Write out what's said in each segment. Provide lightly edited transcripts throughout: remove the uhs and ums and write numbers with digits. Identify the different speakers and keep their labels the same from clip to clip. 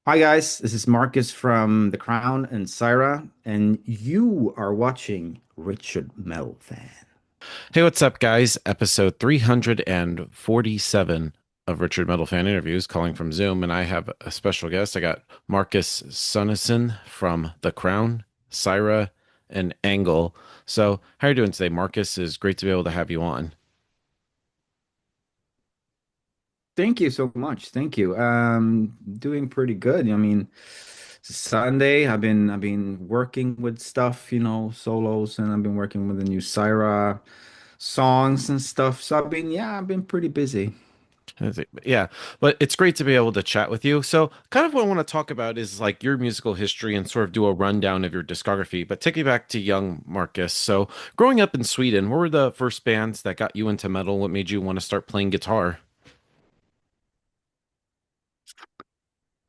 Speaker 1: Hi guys, this is Marcus from The Crown and Cyhra, and you are watching Richard Metal Fan.
Speaker 2: Hey, what's up, guys? Episode 347 of Richard Metal Fan Interviews, calling from Zoom, and I have a special guest. I got Marcus Sunesson from The Crown, Cyhra, and Angle. So, how are you doing today, Marcus? It's great to be able to have you on.
Speaker 1: Thank you so much. Thank you. Doing pretty good. I mean, it's Sunday. I've been working with stuff, solos, and I've been working with the new Cyhra songs and stuff. So I've been pretty busy.
Speaker 2: Yeah, but it's great to be able to chat with you. So, kind of what I want to talk about is like your musical history and sort of do a rundown of your discography, but take you back to young Marcus. So, growing up in Sweden, what were the first bands that got you into metal? What made you want to start playing guitar?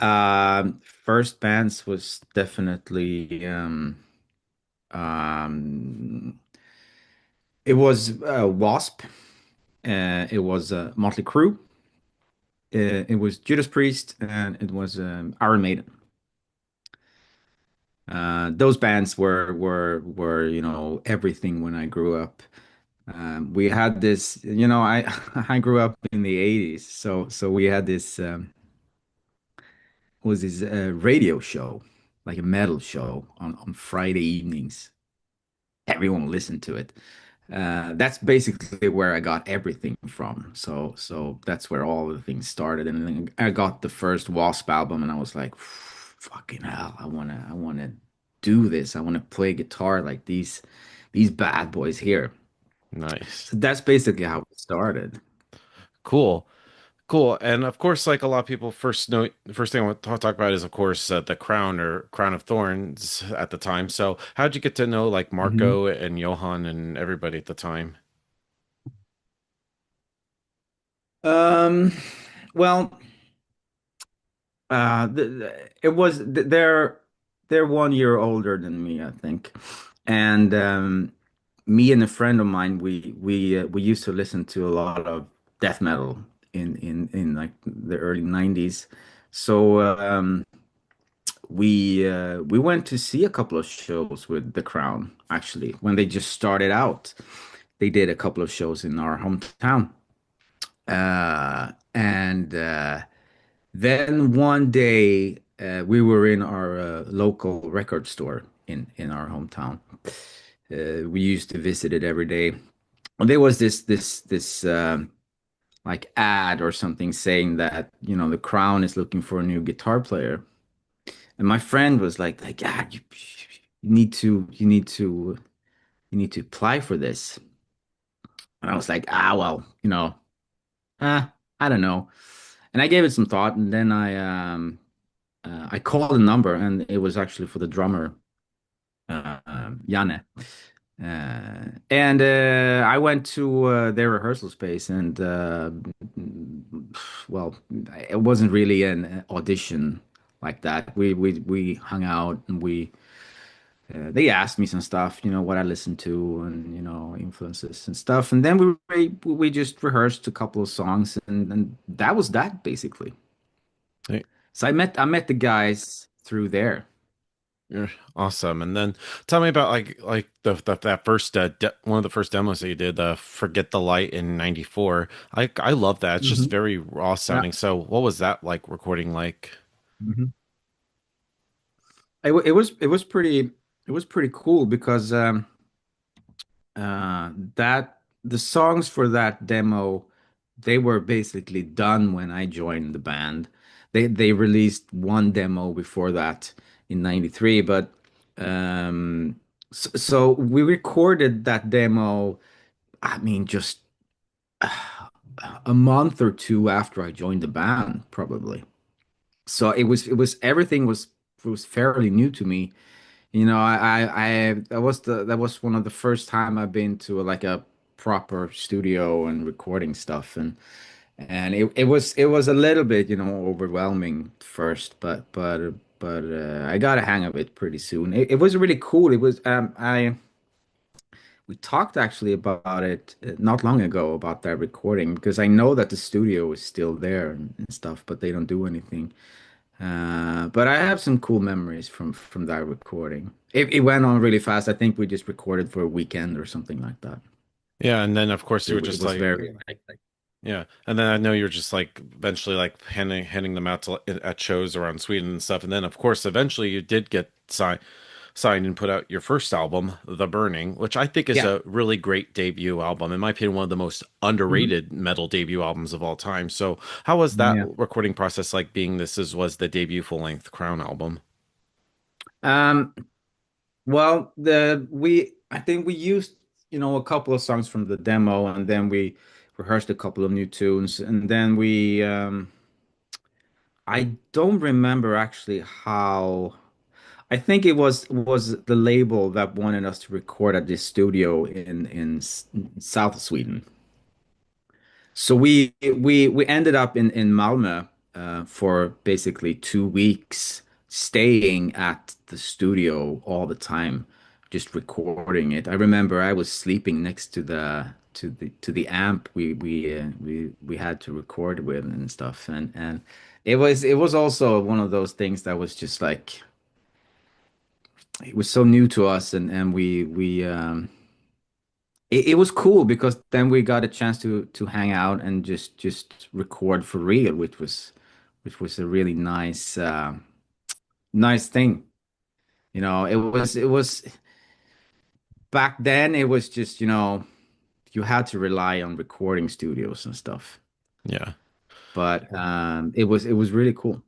Speaker 1: First bands was definitely um it was Wasp. It was Motley Crue. It was Judas Priest, and it was Iron Maiden. Those bands were everything when I grew up. We had this, I I grew up in the 80s, so we had this was this radio show, like a metal show on Friday evenings. Everyone listened to it. That's basically where I got everything from. So that's where all the things started. And then I got the first Wasp album, and I was like, fucking hell, I wanna do this. I wanna play guitar like these bad boys here.
Speaker 2: Nice.
Speaker 1: So that's basically how it started.
Speaker 2: Cool. Cool. And of course, like a lot of people first know, the first thing I want to talk about is, of course, the Crown or Crown of Thorns at the time. So, how'd you get to know like
Speaker 1: Mhm.
Speaker 2: Marco and Johan and everybody at the time?
Speaker 1: Um, well, it was they're 1 year older than me, I think, and me and a friend of mine, we used to listen to a lot of death metal in like the early 90s. So we went to see a couple of shows with The Crown, actually, when they just started out. They did a couple of shows in our hometown. And Then one day we were in our local record store in our hometown. We used to visit it every day. And there was this like ad or something saying that the Crown is looking for a new guitar player. And my friend was like yeah, you need to you need to apply for this. And I was like, well, I don't know. And I gave it some thought, and then I called the number, and it was actually for the drummer, Janne. And I went to their rehearsal space, and well, it wasn't really an audition like that. We hung out, and they asked me some stuff, what I listened to, and influences and stuff, and then we just rehearsed a couple of songs, and that was that basically. So I met the guys through there.
Speaker 2: Yeah, awesome. And then tell me about like that first de one of the first demos that you did, Forget the Light in '94. I love that. It's just
Speaker 1: Hmm.
Speaker 2: very raw
Speaker 1: Yeah.
Speaker 2: sounding. So what was that like recording like?
Speaker 1: Hmm. It was pretty cool because that the songs for that demo, they were basically done when I joined the band. They released one demo before that in '93, but so we recorded that demo, I mean, just a month or two after I joined the band, probably. So it was everything was fairly new to me. That was one of the first time I've been to like a proper studio and recording stuff, and it was a little bit overwhelming first, but I got a hang of it pretty soon. It was really cool. It was I We talked actually about it not long ago about that recording, because I know that the studio is still there and stuff, but they don't do anything. But I have some cool memories from that recording. It went on really fast. I think we just recorded for a weekend or something like that.
Speaker 2: Yeah, and then of course you were
Speaker 1: It
Speaker 2: just
Speaker 1: was
Speaker 2: like,
Speaker 1: very like
Speaker 2: yeah, and then I know you're just like eventually like handing them out to at shows around Sweden and stuff, and then of course eventually you did get signed and put out your first album, The Burning, which I think is
Speaker 1: yeah.
Speaker 2: a really great debut album. In my opinion, one of the most
Speaker 1: Mhm.
Speaker 2: underrated metal debut albums of all time. So, how was that
Speaker 1: Yeah.
Speaker 2: recording process like being was the debut full-length Crown album?
Speaker 1: Um, well, the we I think we used, a couple of songs from the demo, and then we rehearsed a couple of new tunes, and then I don't remember actually how. I think it was the label that wanted us to record at this studio in South Sweden. So we ended up in Malmö for basically 2 weeks, staying at the studio all the time, just recording it. I remember I was sleeping next to the amp we had to record with and stuff, and it was also one of those things that was just like it was so new to us, and it was cool because then we got a chance to hang out and just record for real, which was a really nice thing. It was back then. It was just you had to rely on recording studios and stuff,
Speaker 2: Yeah.
Speaker 1: but it was really cool.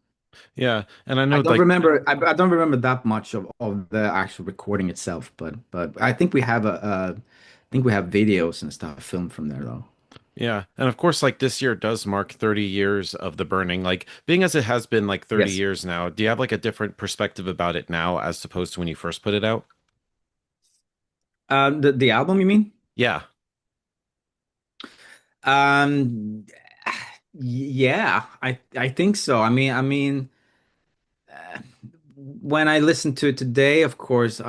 Speaker 2: Yeah, and I
Speaker 1: I
Speaker 2: know
Speaker 1: don't
Speaker 2: like
Speaker 1: remember I don't remember that much of the actual recording itself, but I think we have videos and stuff filmed from there though.
Speaker 2: yeah, and of course like this year does mark 30 years of The Burning. Like being as it has been like 30
Speaker 1: Yes.
Speaker 2: years now, do you have like a different perspective about it now as opposed to when you first put it out?
Speaker 1: The album, you mean?
Speaker 2: Yeah.
Speaker 1: Um, yeah, I think so. I mean, when I listen to it today, of course,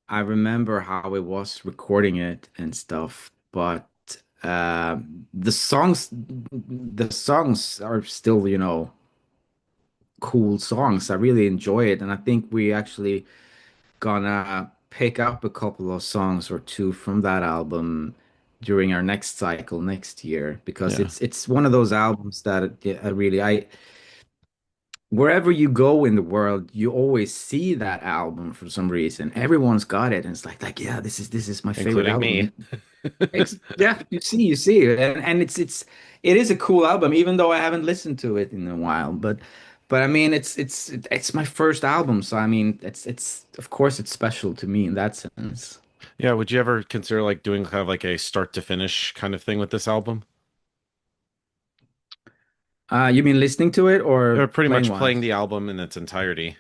Speaker 1: I remember how it was recording it and stuff, but uh, the songs are still, cool songs. I really enjoy it, and I think we actually gonna pick up a couple of songs or two from that album during our next cycle next year because
Speaker 2: Yeah.
Speaker 1: it's one of those albums that I really I wherever you go in the world you always see that album for some reason. Everyone's got it and it's like yeah, this is my favorite
Speaker 2: Including me.
Speaker 1: album. Yeah, you see and it is a cool album even though I haven't listened to it in a while, but I mean it's my first album, so I mean it's of course it's special to me in that sense.
Speaker 2: Yeah, would you ever consider like doing kind of like a start to finish kind of thing with this album?
Speaker 1: You mean listening to it or
Speaker 2: Or pretty
Speaker 1: playing
Speaker 2: much playing
Speaker 1: wise?
Speaker 2: the album in its entirety.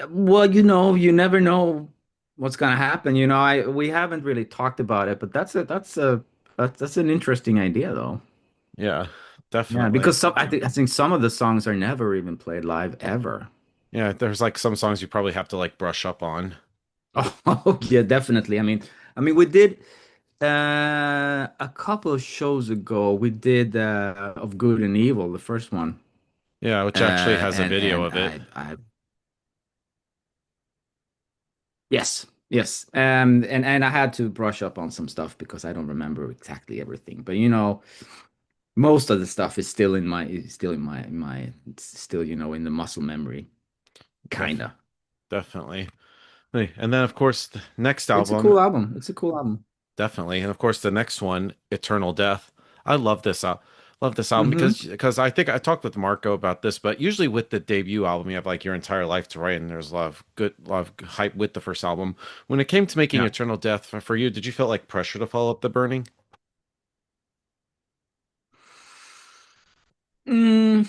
Speaker 1: Well, you never know what's gonna happen. We haven't really talked about it, but that's an interesting idea though.
Speaker 2: Yeah,
Speaker 1: Yeah,
Speaker 2: definitely.
Speaker 1: because I think some of the songs are never even played live ever.
Speaker 2: Yeah, there's like some songs you probably have to like brush up on.
Speaker 1: Oh, yeah, definitely. I mean, we did a couple of shows ago. We did of Good and Evil, the first one,
Speaker 2: Yeah, which actually has a
Speaker 1: and
Speaker 2: video
Speaker 1: and
Speaker 2: of it.
Speaker 1: I yes, yes, and I had to brush up on some stuff because I don't remember exactly everything. But most of the stuff is still in my it's still in the muscle memory,
Speaker 2: Def
Speaker 1: kinda.
Speaker 2: definitely. Hey, and then of course the next
Speaker 1: It's a
Speaker 2: album,
Speaker 1: cool album. It's a cool album.
Speaker 2: definitely. And of course the next one, Eternal Death. I love this album
Speaker 1: Hmm.
Speaker 2: because I think I talked with Marco about this, but usually with the debut album you have like your entire life to write and there's a lot of hype with the first album. When it came to making
Speaker 1: Yeah.
Speaker 2: Eternal Death for you, did you feel like pressure to follow up The Burning?
Speaker 1: Mm,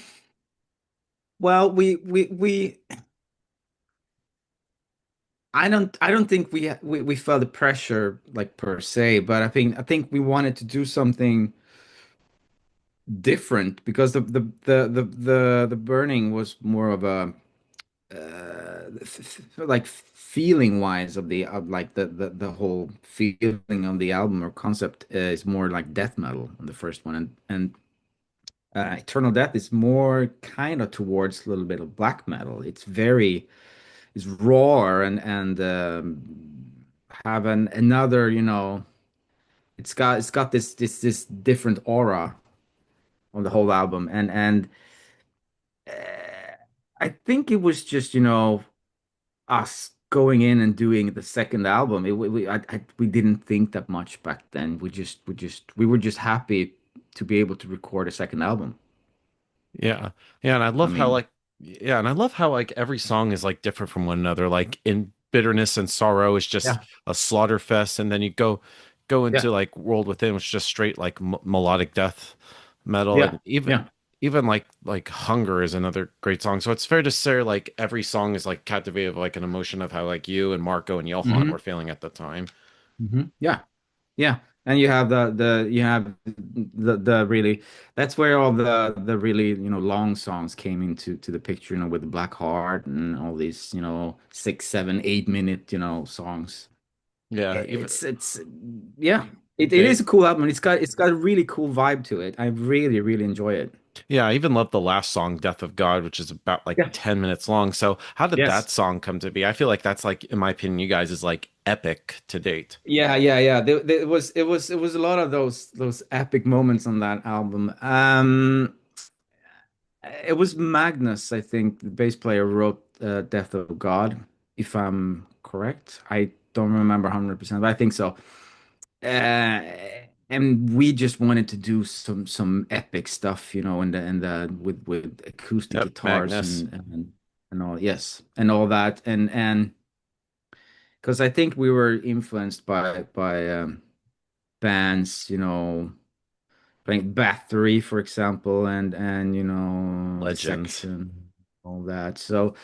Speaker 1: well, we I don't think we felt the pressure like per se, but I think we wanted to do something different because the burning was more of a like feeling wise of like the whole feeling of the album or concept is more like death metal on the first one, and Eternal Death is more kind of towards a little bit of black metal. It's raw and have another, it's got this different aura on the whole album, and uh, I think it was just, us going in and doing the second album. We didn't think that much back then. We were just happy to be able to record a second album.
Speaker 2: Yeah. Yeah, and I
Speaker 1: I
Speaker 2: love how
Speaker 1: mean,
Speaker 2: like yeah, and I love how like every song is like different from one another. Like in Bitterness and Sorrow is just
Speaker 1: yeah,
Speaker 2: a slaughter fest, and then you go
Speaker 1: yeah,
Speaker 2: into like World Within, which is just straight like m melodic death metal,
Speaker 1: yeah,
Speaker 2: and even
Speaker 1: yeah.
Speaker 2: even like Hunger is another great song. So it's fair to say like every song is like captivated with like an emotion of how like you and Marco and Johan
Speaker 1: Hmm.
Speaker 2: were feeling at the time.
Speaker 1: Yeah, yeah. And you have the really, that's where all the really, long songs came into the picture, with the Black Heart and all these, 6, 7, 8 minute, songs.
Speaker 2: Yeah, even
Speaker 1: It's yeah. It
Speaker 2: yeah,
Speaker 1: is a cool album. It's got a really cool vibe to it. I really, really enjoy it.
Speaker 2: yeah, I even love the last song, Death of God, which is about like
Speaker 1: Yeah.
Speaker 2: 10 minutes long. So, how did that
Speaker 1: Yes.
Speaker 2: song come to be? I feel like that's like, in my opinion, you guys is like epic to date.
Speaker 1: Yeah, yeah, yeah. It was a lot of those epic moments on that album. It was Magnus, I think, the bass player wrote Death of God, if I'm correct. I don't remember 100%, but I think so. Uh, and we just wanted to do some epic stuff, in the with acoustic
Speaker 2: Yep,
Speaker 1: guitars
Speaker 2: Magnus.
Speaker 1: and all, yes, and all that, and because I think we were influenced by bands, playing Battery, for example, and
Speaker 2: Legends.
Speaker 1: Dissection, all that. So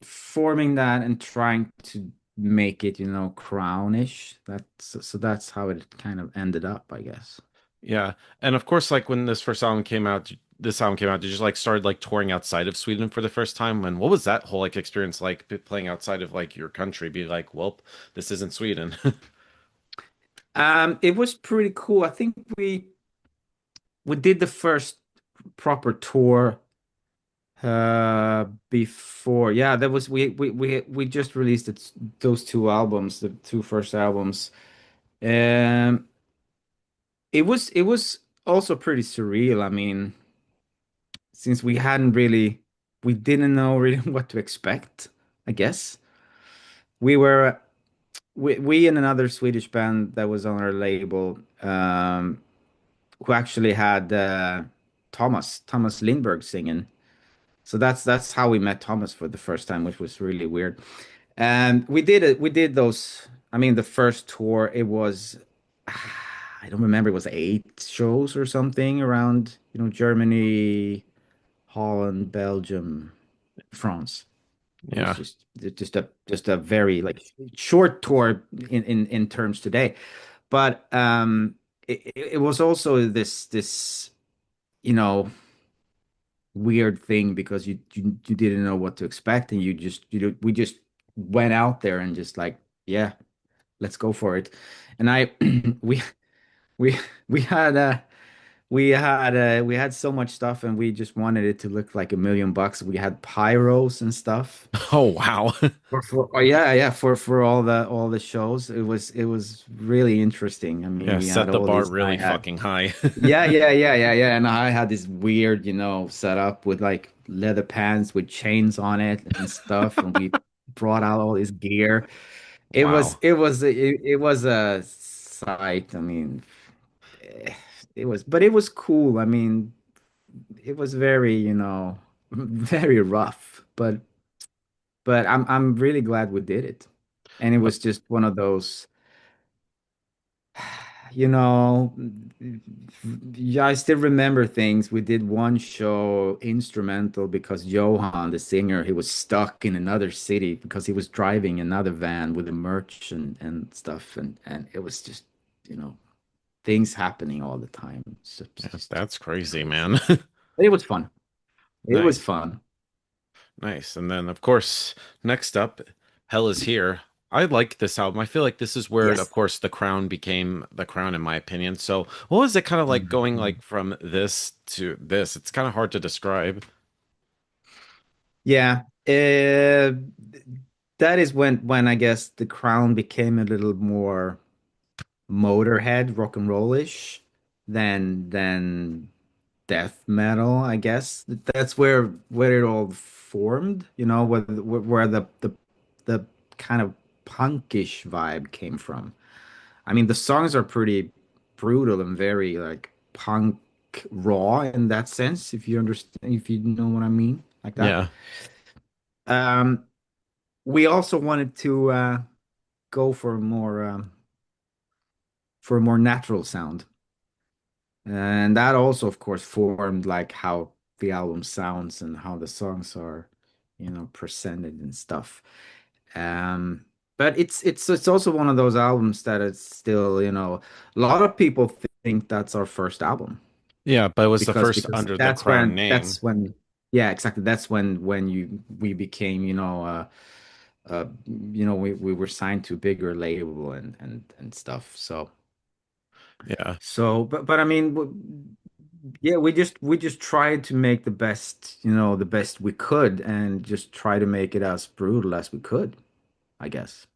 Speaker 1: forming that and trying to make it, Crownish. That's how it kind of ended up, I guess.
Speaker 2: Yeah. And of course, like when this album came out, did you just like started like touring outside of Sweden for the first time? And what was that whole like experience like playing outside of like your country? Be like, well, this isn't Sweden.
Speaker 1: It was pretty cool. I think we did the first proper tour before. Yeah, that was we just released those two albums, the two first albums. Um, it was also pretty surreal. I mean, since we didn't know really what to expect, I guess. We were we and another Swedish band that was on our label, who actually had Tomas Lindberg singing. So that's how we met Thomas for the first time, which was really weird. And we did those. I mean, the first tour, it was I don't remember, it was 8 shows or something around, Germany, Holland, Belgium, France. It was
Speaker 2: Yeah.
Speaker 1: just a very like short tour in terms today. But it was also this, you know, weird thing because you didn't know what to expect, and we just went out there and just like, yeah, let's go for it. And I we we we had we had so much stuff, and we just wanted it to look like $1 million. We had pyros and stuff
Speaker 2: Oh, wow.
Speaker 1: oh, yeah, yeah, for all the shows. It was really interesting. I mean,
Speaker 2: Yeah,
Speaker 1: we had
Speaker 2: set the
Speaker 1: all
Speaker 2: bar
Speaker 1: these. I
Speaker 2: really
Speaker 1: had
Speaker 2: fucking high.
Speaker 1: Yeah, yeah, yeah, yeah, yeah. And I had this weird, setup with like leather pants with chains on it and stuff. And we brought out all this gear. It was
Speaker 2: Wow.
Speaker 1: it was it was a sight. I mean, eh, but it was cool. I mean, it was very, very rough, but I'm really glad we did it. And it
Speaker 2: Uh,
Speaker 1: was just one of those, you know, yeah, I still remember things. We did one show instrumental because Johan, the singer, he was stuck in another city because he was driving another van with the merch and stuff. And it was just, you know, things happening all the time. It's
Speaker 2: Yeah,
Speaker 1: just
Speaker 2: that's crazy,
Speaker 1: crazy.
Speaker 2: man.
Speaker 1: But it was fun. It was
Speaker 2: Nice.
Speaker 1: fun.
Speaker 2: Nice. And then, of course, next up, Hell is Here. I like this album. I feel like this is where, of
Speaker 1: Yes.
Speaker 2: course, The Crown became The Crown, in my opinion. So, what was it kind of like going
Speaker 1: Mhm.
Speaker 2: like from this to this? It's kind of hard to describe.
Speaker 1: Yeah. That is when I guess the Crown became a little more Motorhead, rock and roll-ish than death metal, I guess. That's where it all formed, where the kind of punkish vibe came from. I mean, the songs are pretty brutal and very like punk raw in that sense, if you understand, if you know what I mean, like that.
Speaker 2: Yeah.
Speaker 1: Um, we also wanted to go for a more natural sound. And that also, of course, formed like how the album sounds and how the songs are, presented and stuff. Um, but it's also one of those albums that it's still, a lot of people think that's our first album
Speaker 2: Yeah, but it was the
Speaker 1: because
Speaker 2: first
Speaker 1: because
Speaker 2: under the
Speaker 1: that's
Speaker 2: Crown
Speaker 1: when
Speaker 2: name.
Speaker 1: that's when yeah, exactly. That's when we became, we were signed to a bigger label and stuff.
Speaker 2: Yeah.
Speaker 1: But I mean, yeah, we just tried to make the best, the best we could, and just try to make it as brutal as we could, I guess.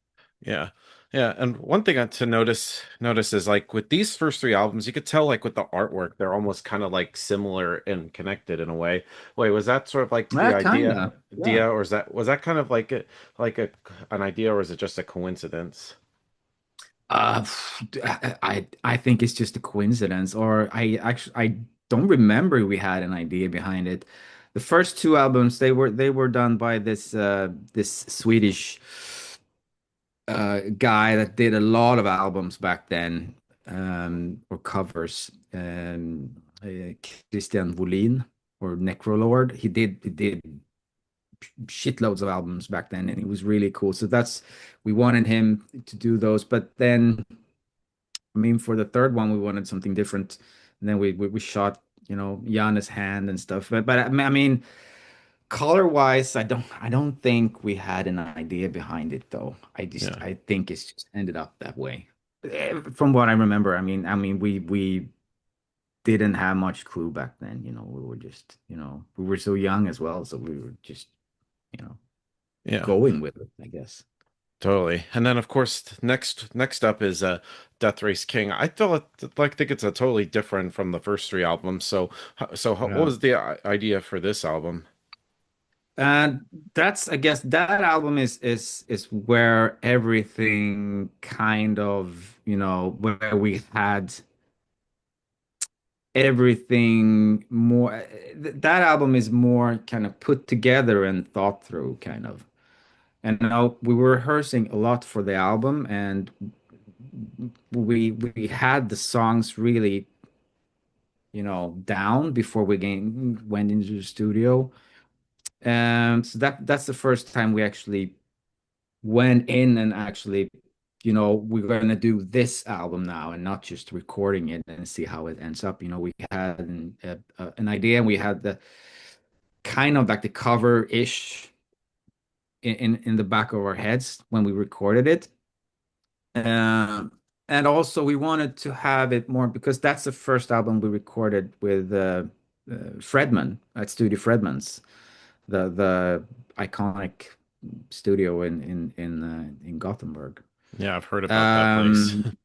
Speaker 2: Yeah. Yeah. And one thing to notice is like with these first three albums, you could tell like with the artwork, they're almost kind of like similar and connected in a way. Wait, was that sort of like the
Speaker 1: Yeah, kind of. Yeah.
Speaker 2: idea, or was that kind of like a an idea, or is it just a coincidence?
Speaker 1: Uh, I think it's just a coincidence, or I don't remember we had an idea behind it. The first two albums they were done by this Swedish guy that did a lot of albums back then, or covers. Christian Wolin or Necrolord. He did shitloads of albums back then, and he was really cool. So we wanted him to do those, but then I mean, for the third one, we wanted something different. And then we shot, Jan's hand and stuff. But I mean, color wise, I don't think we had an idea behind it though.
Speaker 2: Yeah.
Speaker 1: I think it's just ended up that way. From what I remember, I mean, we didn't have much clue back then. We were just, we were so young as well, so we were just, you know,
Speaker 2: Yeah.
Speaker 1: going with it, I guess.
Speaker 2: Totally. And then of course next up is Death Race King. I feel like think it's a totally different from the first three albums. What
Speaker 1: Yeah.
Speaker 2: was the idea for this album?
Speaker 1: And I guess that album is where everything kind of, where we had everything more. That album is more kind of put together and thought through, kind of. And now we were rehearsing a lot for the album, and we had the songs really, down before went into the studio. So that's the first time we actually went in and actually, we're going to do this album now and not just recording it and see how it ends up. We had an idea, and we had the kind of like the cover-ish in the back of our heads when we recorded it. Um, and also we wanted to have it more because that's the first album we recorded with Fredman at Studio Fredman's, the iconic studio in Gothenburg.
Speaker 2: Yeah, I've heard about that place.
Speaker 1: Um,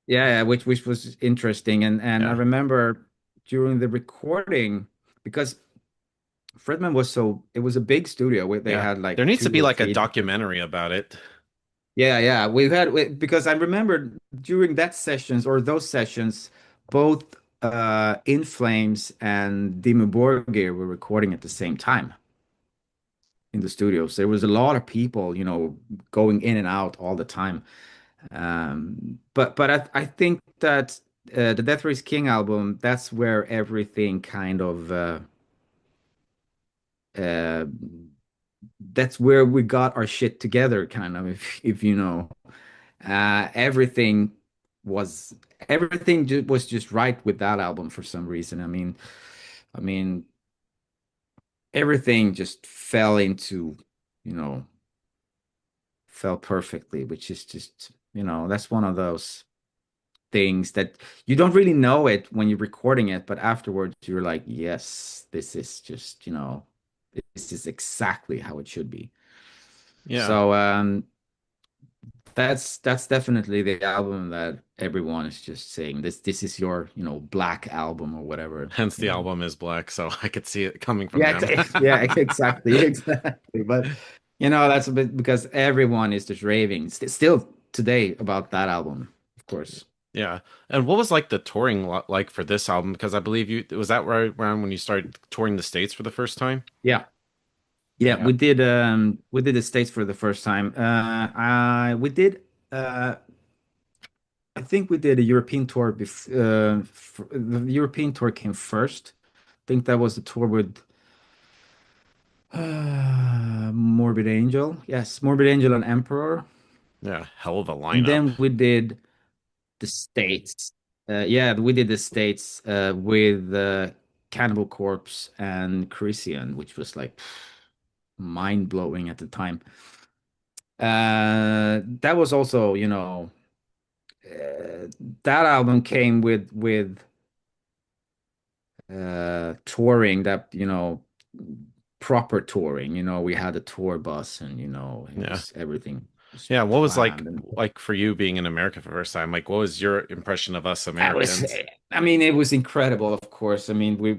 Speaker 1: yeah, yeah, which was interesting, and I
Speaker 2: Yeah.
Speaker 1: remember during the recording because Fredman was it was a big studio where they
Speaker 2: Yeah.
Speaker 1: had
Speaker 2: There
Speaker 1: like
Speaker 2: needs to
Speaker 1: two
Speaker 2: be
Speaker 1: or
Speaker 2: like a
Speaker 1: three.
Speaker 2: documentary about it.
Speaker 1: Yeah, yeah, because I remember during that sessions or those sessions, both In Flames and Dimmu Borgir were recording at the same time in the studios. There was a lot of people, going in and out all the time. But I think that the Death Race King album, that's where everything kind of uh, that's where we got our shit together, kind of, if you know. Everything was was just right with that album for some reason. I mean, everything just fell into, you know, fell perfectly, which is just, that's one of those things that you don't really know it when you're recording it, but afterwards you're like, yes, this is just, this is exactly how it should be.
Speaker 2: Yeah.
Speaker 1: So that's definitely the album that everyone is just saying this is your, black album or whatever,
Speaker 2: Hence
Speaker 1: you
Speaker 2: the
Speaker 1: know.
Speaker 2: album is black, so I could see it coming from
Speaker 1: Yeah,
Speaker 2: them.
Speaker 1: yeah, exactly, exactly. But that's a bit because everyone is just raving still today about that album, of course.
Speaker 2: Yeah. And what was like the touring like for this album? Because I believe you was that right around when you started touring the States for the first time?
Speaker 1: Yeah. Yeah,
Speaker 2: Yeah.
Speaker 1: we did the States for the first time. I we did I think we did a European tour the European tour came first. I think that was the tour with Morbid Angel. Yes, Morbid Angel and Emperor.
Speaker 2: Yeah. Hell of a
Speaker 1: And
Speaker 2: lineup.
Speaker 1: then we did the States. Yeah, we did the States with Cannibal Corpse and Crisian, which was like mind-blowing at the time. That was also, that album came with touring that, proper touring. We had a tour bus and, it
Speaker 2: Yeah.
Speaker 1: was everything was
Speaker 2: Yeah. What was
Speaker 1: planned and
Speaker 2: like for you being in America for the first time? Like what was your impression of us
Speaker 1: that was
Speaker 2: Americans?
Speaker 1: I mean, it was incredible, of course. I mean, we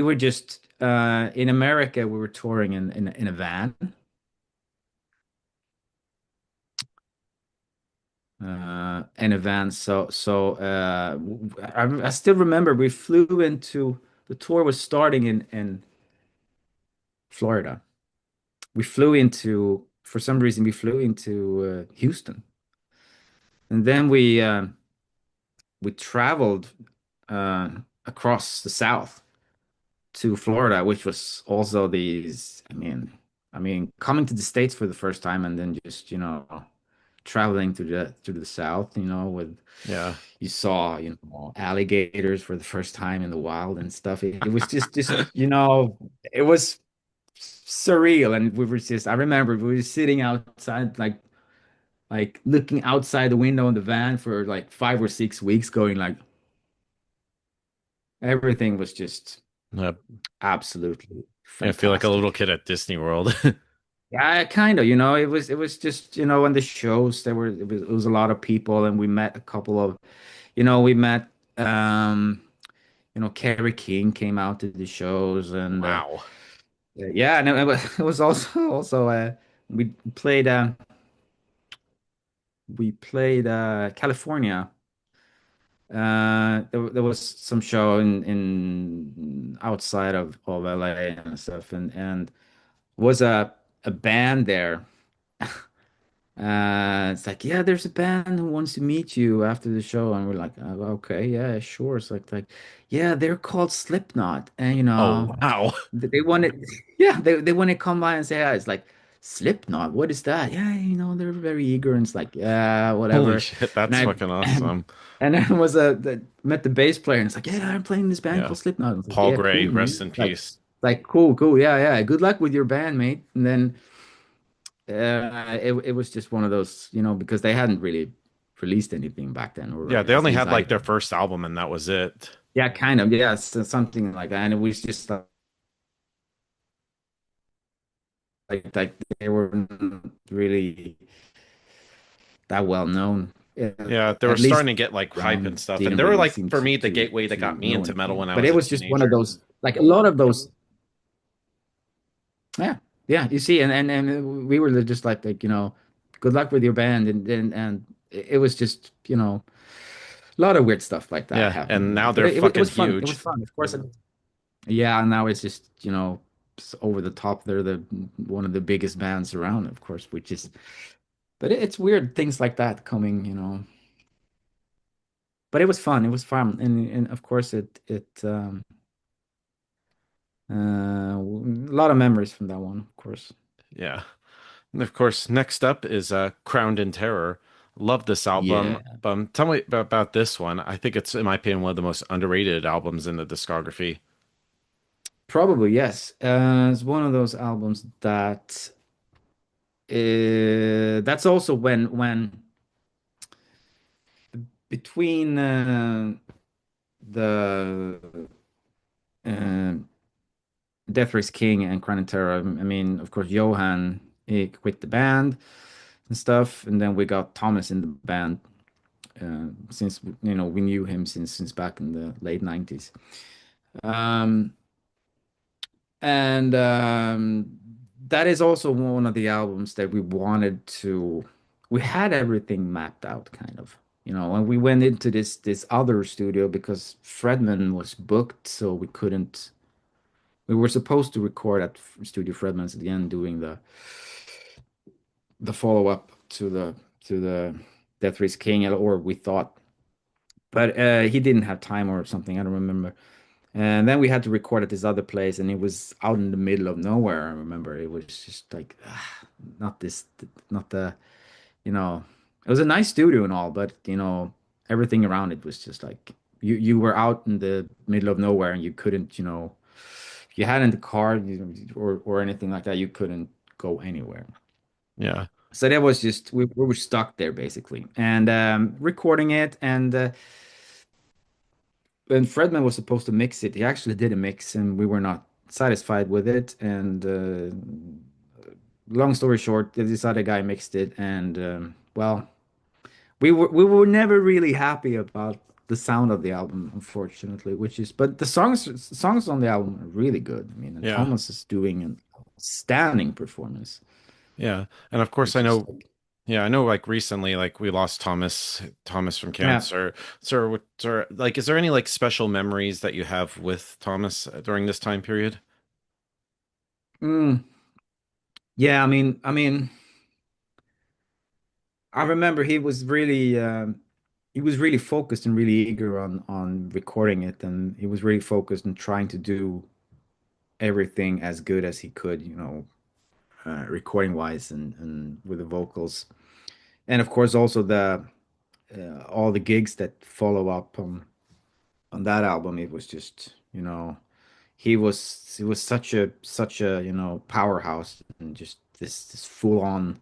Speaker 1: were just in America, we were touring in a van. In a van. I still remember we flew into the tour was starting in Florida. We flew into For some reason we flew into Houston, and then we traveled uh, across the South to Florida, which was also these. I mean, coming to the States for the first time, and then just traveling to the South, with
Speaker 2: Yeah.
Speaker 1: you saw, alligators for the first time in the wild and stuff. It was just, it was surreal. And I remember we were sitting outside, like looking outside the window in the van for like 5 or 6 weeks, going like everything was just
Speaker 2: Uh,
Speaker 1: absolutely
Speaker 2: I feel like a little
Speaker 1: fantastic.
Speaker 2: kid at Disney World.
Speaker 1: Yeah, kind of, it was just, on the shows it was a lot of people, and we met a couple of, we met um Kerry King came out to the shows, and
Speaker 2: Wow.
Speaker 1: yeah, and it was also we played uh we played California. There was some show in outside of LA and stuff, and was a band there. It's like, yeah, there's a band who wants to meet you after the show, and we're like, okay, yeah, sure. It's like, yeah, they're called Slipknot, and
Speaker 2: Oh, wow.
Speaker 1: they wanted, yeah, they want to come by and say hi. It's like, Slipknot, what is that? Yeah, they're very eager, and it's like, yeah,
Speaker 2: Holy
Speaker 1: whatever.
Speaker 2: shit,
Speaker 1: And
Speaker 2: that's
Speaker 1: I
Speaker 2: fucking awesome.
Speaker 1: and I met the bass player, and it's like, yeah, I'm playing this band
Speaker 2: Yeah.
Speaker 1: called Slipknot. I was like,
Speaker 2: Paul
Speaker 1: yeah,
Speaker 2: Gray,
Speaker 1: cool,
Speaker 2: rest
Speaker 1: man.
Speaker 2: in
Speaker 1: Like,
Speaker 2: peace.
Speaker 1: cool, cool, yeah, yeah. Good luck with your band, mate. And then it was just one of those, because they hadn't really released anything back then, or
Speaker 2: Yeah, they
Speaker 1: at
Speaker 2: only
Speaker 1: least
Speaker 2: had
Speaker 1: I,
Speaker 2: like their first album and that was it.
Speaker 1: yeah, kind of, yeah, something like that. And it was just like they weren't really that well known.
Speaker 2: Yeah, they were
Speaker 1: At least
Speaker 2: starting to get like hype and
Speaker 1: around
Speaker 2: stuff. And
Speaker 1: didn't
Speaker 2: they were
Speaker 1: really
Speaker 2: like
Speaker 1: seem
Speaker 2: for
Speaker 1: to
Speaker 2: me the
Speaker 1: to
Speaker 2: gateway that
Speaker 1: to
Speaker 2: got me
Speaker 1: know
Speaker 2: into metal
Speaker 1: anything.
Speaker 2: when I
Speaker 1: But
Speaker 2: was
Speaker 1: it
Speaker 2: a
Speaker 1: was just one of
Speaker 2: teenager.
Speaker 1: those, like a lot of those. Yeah, yeah. You see, and we were just like, good luck with your band, and it was just, a lot of weird stuff like that
Speaker 2: Yeah, and
Speaker 1: happening.
Speaker 2: now
Speaker 1: But
Speaker 2: they're
Speaker 1: it
Speaker 2: fucking
Speaker 1: was fun. It was
Speaker 2: huge.
Speaker 1: fun, of course. Yeah, and now it's just, over the top. They're the one of the biggest bands around, of course, which is. But it's weird things like that coming. But it was fun. It was fun, and of course a lot of memories from that one, of course.
Speaker 2: Yeah. And of course, next up is Crowned in Terror. Love this album.
Speaker 1: Yeah.
Speaker 2: Tell me about this one. I think it's, in my opinion, one of the most underrated albums in the discography.
Speaker 1: Probably, yes. It's one of those albums that That's also when between the uh, Death Race King and Crown and Terror. I mean, of course, Johan he quit the band and stuff, and then we got Thomas in the band since we knew him since back in the late 90s. Um, and that is also one of the albums that we wanted to. We had everything mapped out, kind of. And we went into this other studio because Fredman was booked, so we couldn't. We were supposed to record at Studio Fredman's at the end, doing the follow up to the Death Race King, or we thought, but he didn't have time or something. I don't remember. And then we had to record at this other place, and it was out in the middle of nowhere. I remember it was just like, not this, not the, it was a nice studio and all, but everything around it was just like you were out in the middle of nowhere, and you couldn't, if you hadn't a car or anything like that, you couldn't go anywhere.
Speaker 2: Yeah.
Speaker 1: So that was just we were stuck there basically, and recording it, and when Fredman was supposed to mix it, he actually did a mix, and we were not satisfied with it. And long story short, this other guy mixed it, and well, we were never really happy about the sound of the album, unfortunately. But the songs on the album are really good. I mean, and
Speaker 2: Yeah.
Speaker 1: Thomas is doing an outstanding performance,
Speaker 2: Yeah. And of course, I
Speaker 1: which is
Speaker 2: know,
Speaker 1: like,
Speaker 2: yeah, I know like recently, like we lost Thomas from
Speaker 1: yeah.
Speaker 2: cancer. So, like, is there any like special memories that you have with Thomas during this time period?
Speaker 1: Mm, yeah, I mean, I remember he was really focused and really eager on recording it, and he was really focused on trying to do everything as good as he could, recording wise and with the vocals, and of course also the all the gigs that follow up on that album. It was just, he was such a powerhouse, and just this full on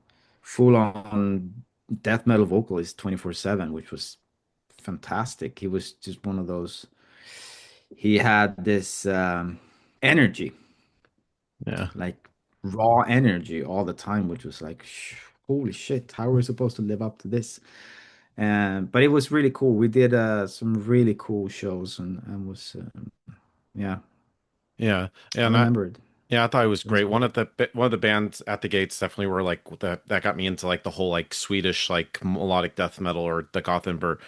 Speaker 1: death metal vocalist 24/7, which was fantastic. He was just one of those. He had this energy,
Speaker 2: Yeah.
Speaker 1: like raw energy all the time, which was like, holy shit, how are we supposed to live up to this? And but it was really cool. We did some really cool shows, and was yeah,
Speaker 2: Yeah.
Speaker 1: I
Speaker 2: And
Speaker 1: remember it.
Speaker 2: yeah, I thought it was
Speaker 1: It was
Speaker 2: great.
Speaker 1: cool.
Speaker 2: One of the bands at the gates definitely were like that got me into like the whole like Swedish like melodic death metal or the Gothenburg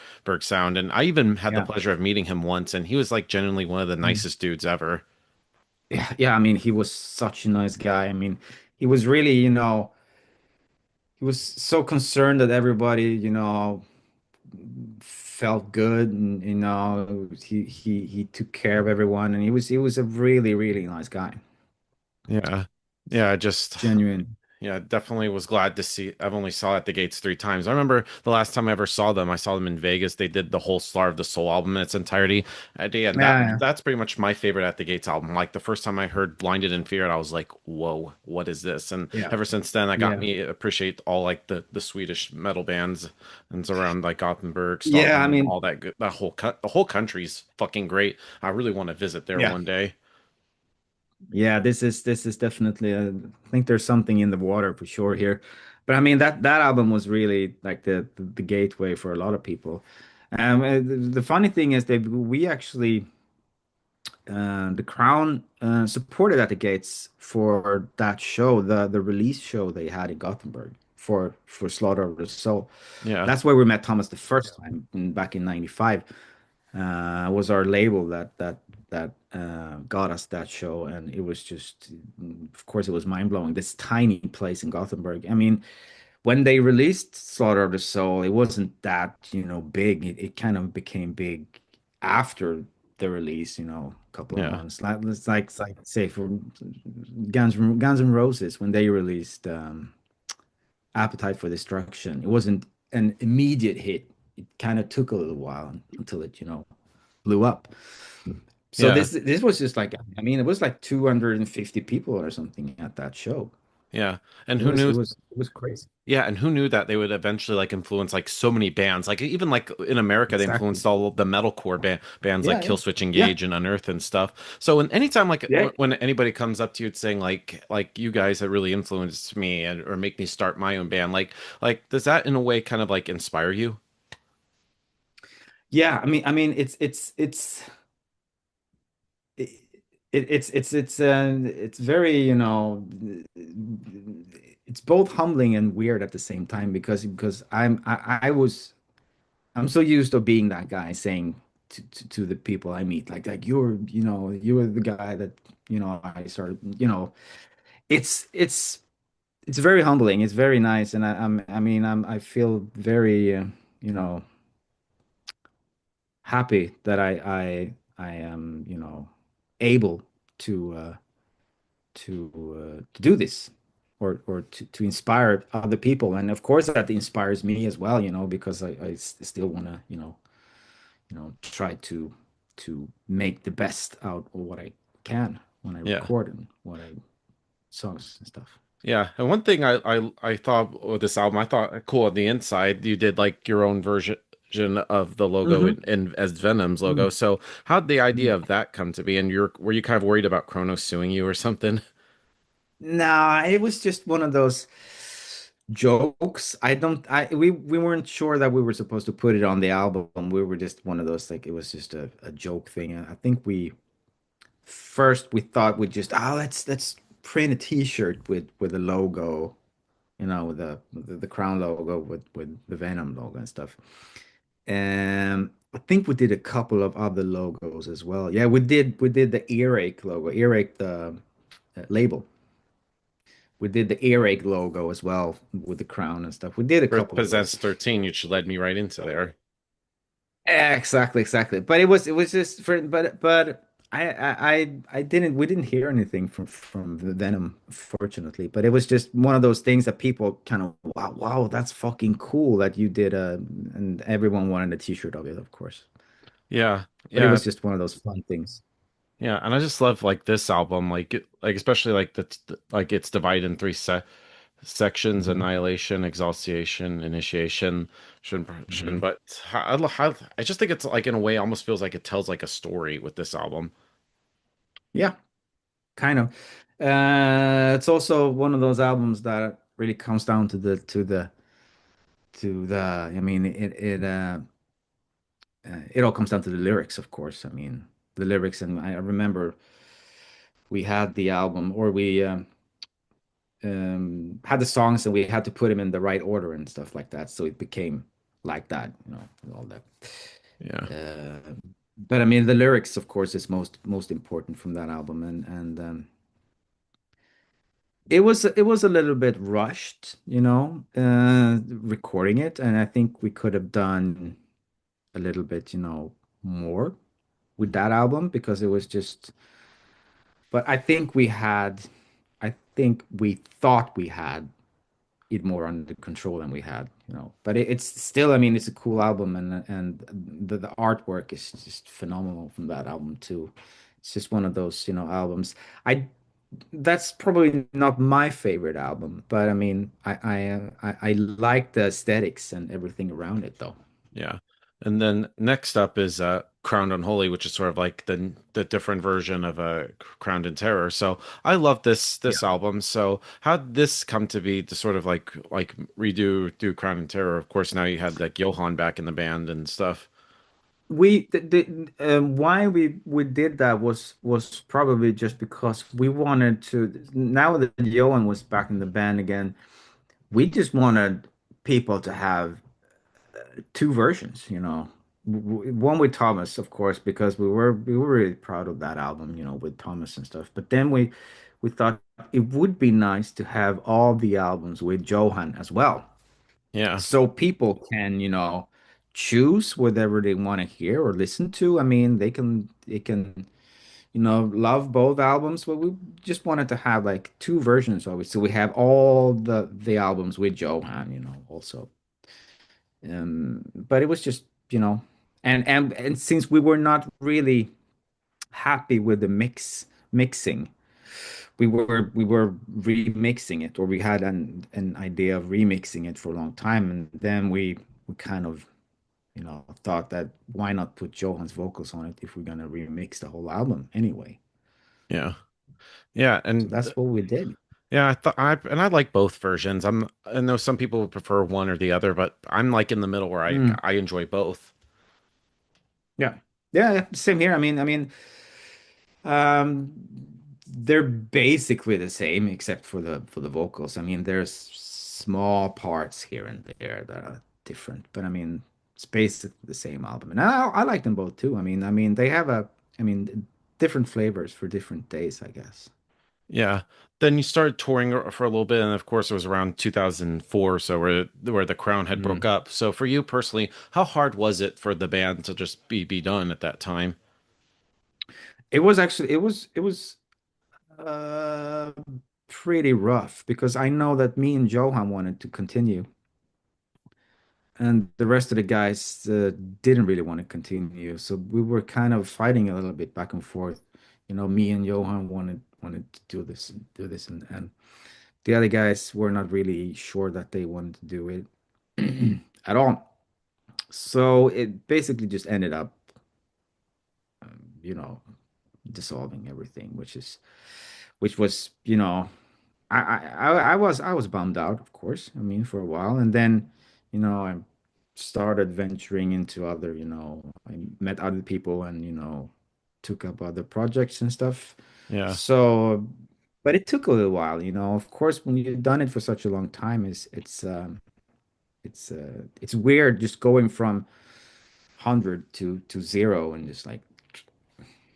Speaker 2: sound. And I even had the
Speaker 1: Yeah.
Speaker 2: pleasure of meeting him once, and he was like genuinely one of the
Speaker 1: Mm.
Speaker 2: nicest dudes ever.
Speaker 1: Yeah, yeah. I mean, he was such a nice guy. I mean, he was really, he was so concerned that everybody, felt good, and he took care of everyone, and he was a really, really nice guy.
Speaker 2: Yeah. Yeah, I just
Speaker 1: Genuine.
Speaker 2: yeah, definitely was glad to see. I've only saw At the Gates 3 times. I remember the last time I ever saw them in Vegas. They did the whole Star of the Soul album in its entirety. And
Speaker 1: Yeah,
Speaker 2: that's pretty much my favorite At the Gates album. Like the first time I heard Blinded in Fear, I was like, "Whoa, what is this?" And
Speaker 1: yeah,
Speaker 2: ever since then, I got
Speaker 1: yeah,
Speaker 2: me appreciate all like the Swedish metal bands and it's around like Gothenburg,
Speaker 1: yeah. I
Speaker 2: Stockholm,
Speaker 1: mean,
Speaker 2: all that good. The whole country's fucking great. I really want to visit there
Speaker 1: yeah,
Speaker 2: one day.
Speaker 1: yeah. This is definitely. I think there's something in the water for sure here, but I mean that album was really like the gateway for a lot of people. The funny thing is that we actually. The Crown supported at the gates for that show, the release show they had in Gothenburg for Slaughter of the Soul.
Speaker 2: Yeah,
Speaker 1: That's where we met Thomas the first time back in '95. Was our label that got us that show, and it was just, of course, it was mind blowing. This tiny place in Gothenburg. I mean, when they released Slaughter of the Soul, it wasn't that, big. It kind of became big after the release, a couple of
Speaker 2: yeah,
Speaker 1: months. It's like say for Guns N' Roses when they released Appetite for Destruction. It wasn't an immediate hit. It kind of took a little while until it, blew up. So
Speaker 2: yeah.
Speaker 1: this was just like, I mean, it was like 250 people or something at that show.
Speaker 2: Yeah. And who knew?
Speaker 1: It was crazy.
Speaker 2: Yeah, and who knew that they would eventually like influence like so many bands? Like even like in America, they
Speaker 1: Exactly.
Speaker 2: influenced all of the metalcore bands like
Speaker 1: Yeah, yeah.
Speaker 2: Killswitch
Speaker 1: Yeah.
Speaker 2: Engage and Unearth and stuff. So when anytime like
Speaker 1: Yeah.
Speaker 2: when anybody comes up to you and saying like you guys have really influenced me and or make me start my own band, like does that in a way kind of like inspire you?
Speaker 1: Yeah, it, it's very, it's both humbling and weird at the same time because I'm so used to being that guy saying to the people I meet, like you're the guy that, I started, it's it's very humbling. It's very nice, and I feel very, happy that I am, able to to do this, or to inspire other people, and of course that inspires me as well, because I still want to, try to make the best out of what I can when I
Speaker 2: Yeah.
Speaker 1: record and what I songs and stuff.
Speaker 2: Yeah, and one thing I thought with this album, I thought cool on the inside, you did like your own version of the logo
Speaker 1: Hmm.
Speaker 2: in as Venom's logo. So how'd the idea of that come to be? And you're were you kind of worried about Kronos suing you or something?
Speaker 1: Nah, it was just one of those jokes. I don't I we weren't sure that we were supposed to put it on the album. We were just one of those, like, it was just a joke thing. I think we thought we'd just, let's print a t-shirt with the logo, with the crown logo with the Venom logo and stuff. And I think we did a couple of other logos as well. Yeah, we did the earache logo, earache, the label. We did the earache logo as well with the crown and stuff. We did a
Speaker 2: For
Speaker 1: couple of
Speaker 2: Possessed
Speaker 1: those.
Speaker 2: 13, you should led me right into there.
Speaker 1: Exactly, exactly. But it was just for, but I didn't we didn't hear anything from the Venom, fortunately. But it was just one of those things that people kind of, wow, that's fucking cool that you did, and everyone wanted a t-shirt of it, of course.
Speaker 2: Yeah,
Speaker 1: But it
Speaker 2: yeah,
Speaker 1: was just one of those fun things.
Speaker 2: yeah. And I just love like this album, like especially like like it's divided in three sections:
Speaker 1: Hmm.
Speaker 2: annihilation, exhaustion, initiation, shouldn't.
Speaker 1: Hmm.
Speaker 2: But I just think it's like in a way almost feels like it tells like a story with this album.
Speaker 1: Yeah, kind of. It's also one of those albums that really comes down to the it all comes down to the lyrics, of course. I mean, the lyrics, and I remember we had the album, or we had the songs, and we had to put them in the right order and stuff like that, so it became like that, all that.
Speaker 2: Yeah.
Speaker 1: Uh, but I mean, the lyrics, of course, is most important from that album, and it was a little bit rushed, recording it, and I think we could have done a little bit, more with that album, because it was just. But I think we thought we had it more under control than we had, But it's still, I mean, it's a cool album, and the artwork is just phenomenal from that album too. It's just one of those, albums. I That's probably not my favorite album, but I mean, I like the aesthetics and everything around it, though.
Speaker 2: Yeah. And then next up is Crowned Unholy, which is sort of like the different version of Crowned in Terror. So I love this album. So how did this come to be to sort of like redo do Crowned in Terror? Of course, now you had like Johan back in the band and stuff.
Speaker 1: Why we did that was probably just because we wanted to. Now that Johan was back in the band again, we just wanted people to have two versions, One with Thomas, of course, because we were really proud of that album, with Thomas and stuff. But then we thought it would be nice to have all the albums with Johan as well,
Speaker 2: Yeah.
Speaker 1: so people can, choose whatever they want to hear or listen to. I mean, they can, love both albums, but we just wanted to have like two versions of it. So we have all the albums with Johan, also. But it was just, and since we were not really happy with the mixing, we were remixing it, or we had an idea of remixing it for a long time, and then we kind of thought that why not put Johan's vocals on it if we're gonna remix the whole album anyway.
Speaker 2: Yeah. Yeah,
Speaker 1: So
Speaker 2: and
Speaker 1: that's what we did.
Speaker 2: yeah, I like both versions. I know some people would prefer one or the other, but I'm like in the middle where
Speaker 1: Mm,
Speaker 2: I enjoy both.
Speaker 1: yeah. Yeah, yeah, same here. Um, they're basically the same except for the vocals. I mean, there's small parts here and there that are different, but I mean, it's basically the same album, and I like them both too. I mean, they have different flavors for different days, I guess.
Speaker 2: Yeah. Then you started touring for a little bit, and of course it was around 2004, so where the Crown had broke
Speaker 1: Mm.
Speaker 2: up. So for you personally, how hard was it for the band to just be done at that time?
Speaker 1: It was uh pretty rough because I know that me and Johan wanted to continue. And the rest of the guys didn't really want to continue, so we were kind of fighting a little bit back and forth. Me and Johan wanted to do this, and the other guys were not really sure that they wanted to do it at all. So it basically just ended up, you know, dissolving everything, which was, I was bummed out, of course. I mean, for a while, and then, I started venturing into other, I met other people and, took up other projects and stuff.
Speaker 2: Yeah.
Speaker 1: So, but it took a little while, Of course, when you've done it for such a long time, it's weird just going from 100 to zero and just like.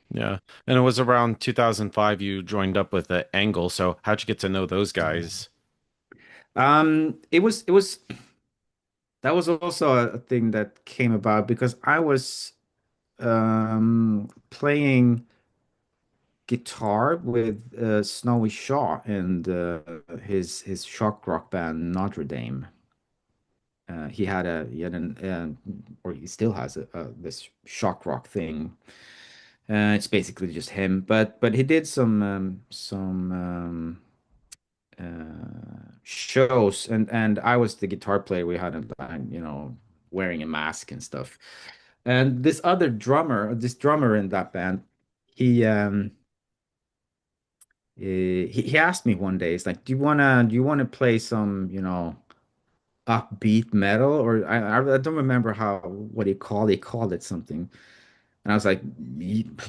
Speaker 2: Yeah. And it was around 2005 you joined up with the Angle. So how'd you get to know those guys?
Speaker 1: It was that was also a thing that came about because I was playing guitar with Snowy Shaw and his shock rock band Notre Dame. Or he still has this shock rock thing. It's basically just him, but he did some shows, and I was the guitar player. We had a band, wearing a mask and stuff. And this drummer in that band, he he asked me one day, it's like, do you wanna play some, upbeat metal? Or I don't remember what he called it something. And I was like,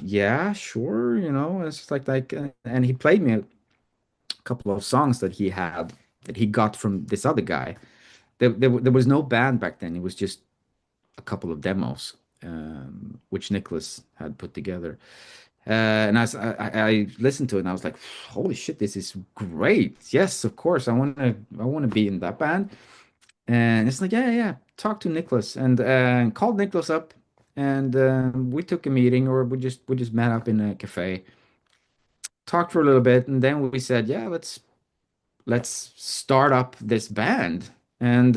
Speaker 1: Yeah, sure, it's just like, and he played me a couple of songs that he got from this other guy. There was no band back then. It was just a couple of demos, which Nicholas had put together. And I listened to it and I was like, holy shit, this is great. Yes, of course. I want to be in that band. And it's like, yeah, yeah, yeah. Talk to Nicholas and called Nicholas up, and we took a meeting, or we just met up in a cafe, talked for a little bit, and then we said, yeah, let's start up this band. And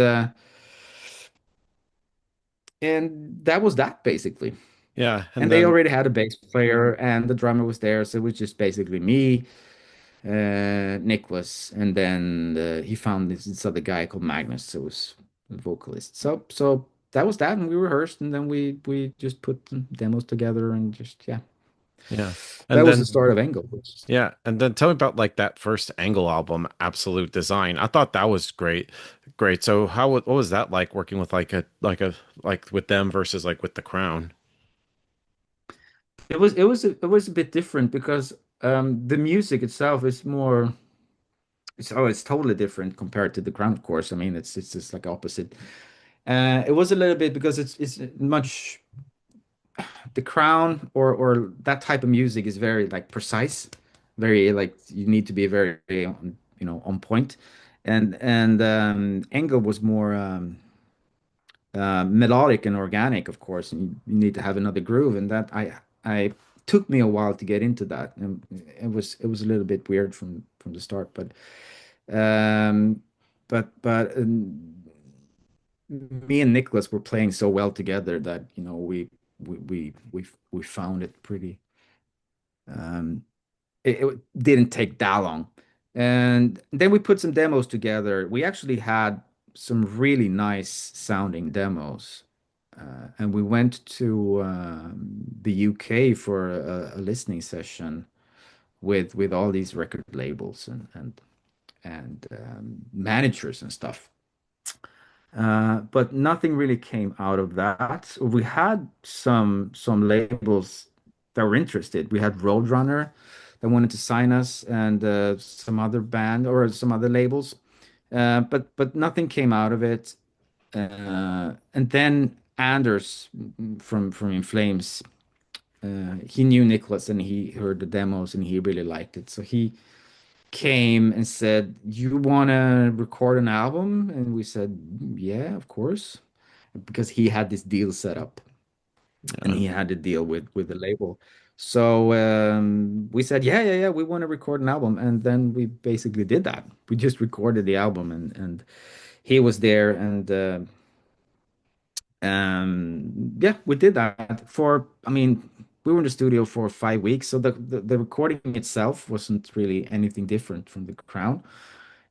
Speaker 1: that was that basically.
Speaker 2: Yeah. And
Speaker 1: And they
Speaker 2: then,
Speaker 1: already had a bass player and the drummer was there, so it was just basically me, Nicholas, and then he found this other guy called Magnus, so it was the vocalist. So that was that, and we rehearsed, and then we just put the demos together, and just yeah,
Speaker 2: yeah.
Speaker 1: that
Speaker 2: And
Speaker 1: was the
Speaker 2: then,
Speaker 1: start of Engel.
Speaker 2: yeah. And then tell me about like that first Angle album, Absolute Design. I thought that was great. Great. So what was that like working with like with them versus like with the Crown?
Speaker 1: It was a bit different because the music itself is more. It's totally different compared to the Crown course. I mean, it's just like opposite. It was a little bit because it's much. The Crown or that type of music is very like precise, very like you need to be very on point, and Engel was more melodic and organic, of course, and you need to have another groove, and that I took me a while to get into that, and it was a little bit weird from the start, um, but me and Nicholas were playing so well together that we found it pretty. Um, it didn't take that long. And then we put some demos together. We actually had some really nice sounding demos. And we went to the UK for a listening session with all these record labels and managers and stuff. But nothing really came out of that. We had some labels that were interested. We had Roadrunner that wanted to sign us, and some other band or some other labels. But nothing came out of it. And then Anders from In Flames, he knew Nicholas and he heard the demos and he really liked it. So he came and said, "You want to record an album?" And we said, "Yeah, of course," because he had this deal set up and
Speaker 2: Yeah.
Speaker 1: he had to deal with the label. So we said, "Yeah, yeah, yeah, we want to record an album." And then we basically did that. We just recorded the album, and he was there, and yeah, we did that for, I mean, we were in the studio for 5 weeks, so the recording itself wasn't really anything different from The Crown.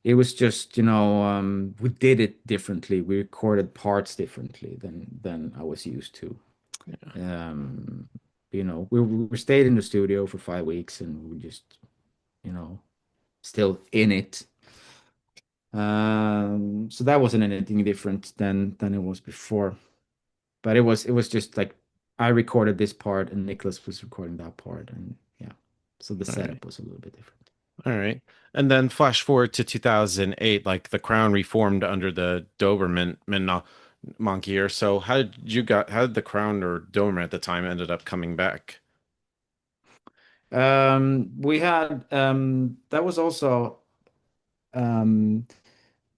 Speaker 1: It was just, we did it differently. We recorded parts differently than I was used to. Um, we stayed in the studio for 5 weeks and we just, you know, still in it. So that wasn't anything different than it was before. But it was just like I recorded this part and Nicholas was recording that part, and yeah. So the
Speaker 2: All right.
Speaker 1: setup was a little bit different.
Speaker 2: All right. And then flash forward to 2008, like the Crown reformed under the Doberman monkey here. So how did the Crown or Doberman at the time ended up coming back?
Speaker 1: We had that was also um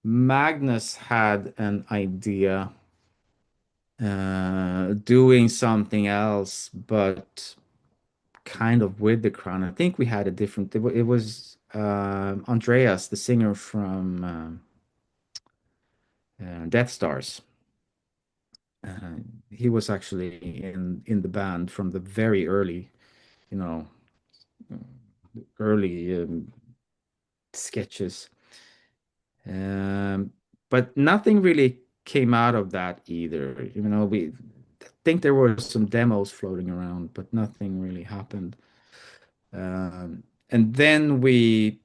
Speaker 1: Magnus had an idea doing something else, but kind of with the crown. I think we had a different. It was Andreas, the singer from Death Stars. Uh, he was actually in the band from the very early, you know, early sketches. Um, but nothing really came out of that either. We think there were some demos floating around, but nothing really happened. And then we,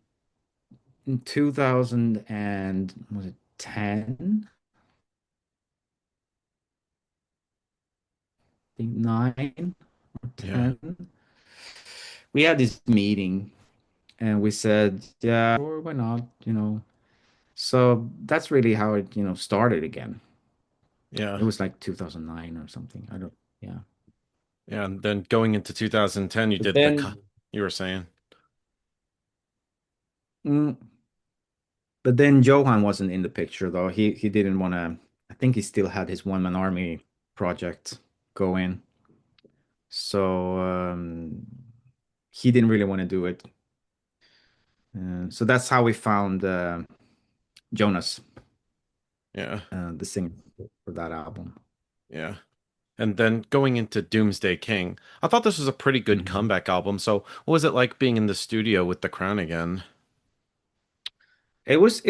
Speaker 1: in 2000 and was it 10? I think 9 or
Speaker 2: Yeah.
Speaker 1: 10. We had this meeting and we said, yeah, sure, why not? So that's really how it, started again.
Speaker 2: Yeah.
Speaker 1: It was like 2009 or something. I don't, yeah.
Speaker 2: Yeah. And then going into 2010,
Speaker 1: But then,
Speaker 2: you were saying.
Speaker 1: mm, but then Johan wasn't in the picture though. He didn't want to. I think he still had his one man army project going, so he didn't really want to do it. So that's how we found Jonas,
Speaker 2: Yeah.
Speaker 1: the singer for that album.
Speaker 2: Yeah. And then going into Doomsday King, I thought this was a pretty good
Speaker 1: Mhm.
Speaker 2: comeback album. So what was it like being in the studio with the Crown again?
Speaker 1: It was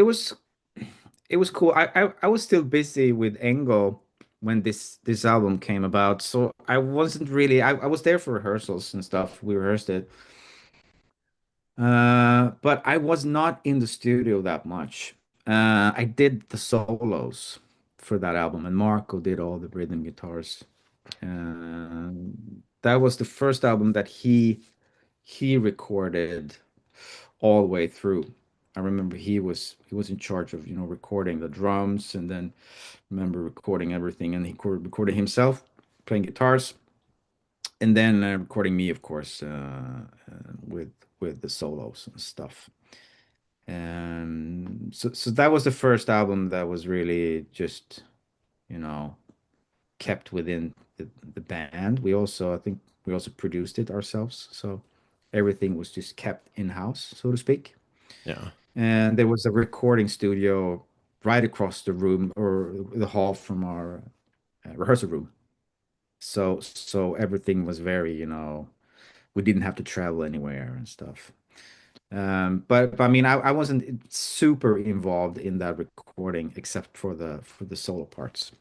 Speaker 1: cool. I was still busy with Engel when this album came about, so I wasn't really. I was there for rehearsals and stuff. We rehearsed it, but I was not in the studio that much. I did the solos for that album, and Marco did all the rhythm guitars. That was the first album that he recorded all the way through. I remember he was in charge of, recording the drums, and then remember recording everything, and he recorded himself playing guitars, and then recording me, of course, with the solos and stuff. So that was the first album that was really just, you know, kept within the band. I think we also produced it ourselves, so everything was just kept in-house, so to speak.
Speaker 2: Yeah.
Speaker 1: And there was a recording studio right across the room or the hall from our rehearsal room. So everything was very, we didn't have to travel anywhere and stuff. But I mean, I wasn't super involved in that recording except for the solo parts.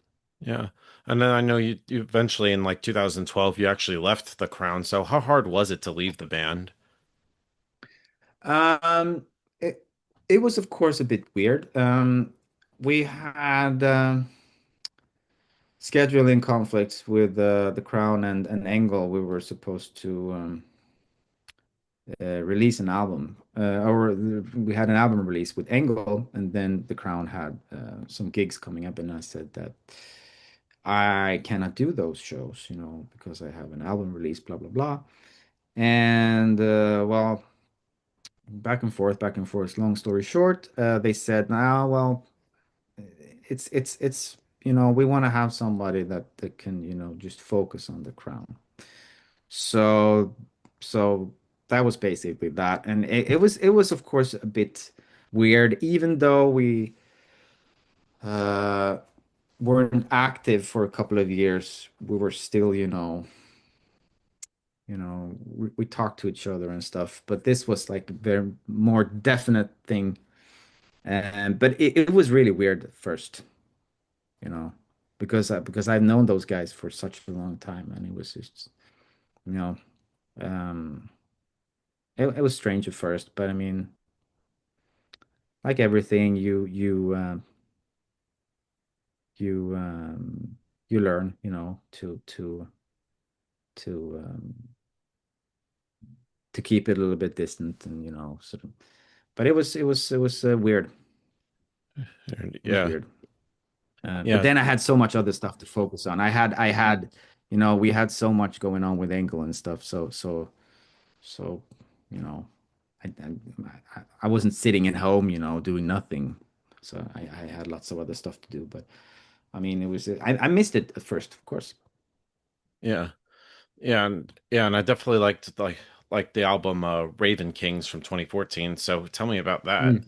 Speaker 2: Yeah. And then I know you eventually in like 2012 you actually left the Crown. So how hard was it to leave the band?
Speaker 1: Um, it it was of course a bit weird. We had scheduling conflicts with the Crown and Engel. We were supposed to release an album, or we had an album release with Engel, and then the Crown had some gigs coming up, and I said that I cannot do those shows, because I have an album release, blah blah blah. And well, back and forth. Long story short, they said, "Now, well, it's we want to have somebody that can just focus on the Crown." So so that was basically that, and it was of course a bit weird, even though we uh weren't active for a couple of years. We were still, we talked to each other and stuff, but this was like a very more definite thing. And but it was really weird at first, you know, because I've known those guys for such a long time, and it was just, you know, um, it was strange at first, but I mean, like everything, you you learn, to to keep it a little bit distant, and sort of. But it was weird.
Speaker 2: And
Speaker 1: It was
Speaker 2: yeah.
Speaker 1: weird. But
Speaker 2: Yeah.
Speaker 1: then I had so much other stuff to focus on. I had, we had so much going on with ankle and stuff. So, you know, I wasn't sitting at home, doing nothing. So I had lots of other stuff to do. But I mean, I missed it at first, of course.
Speaker 2: Yeah. Yeah, and I definitely liked the album Raven Kings from 2014. So tell me about that.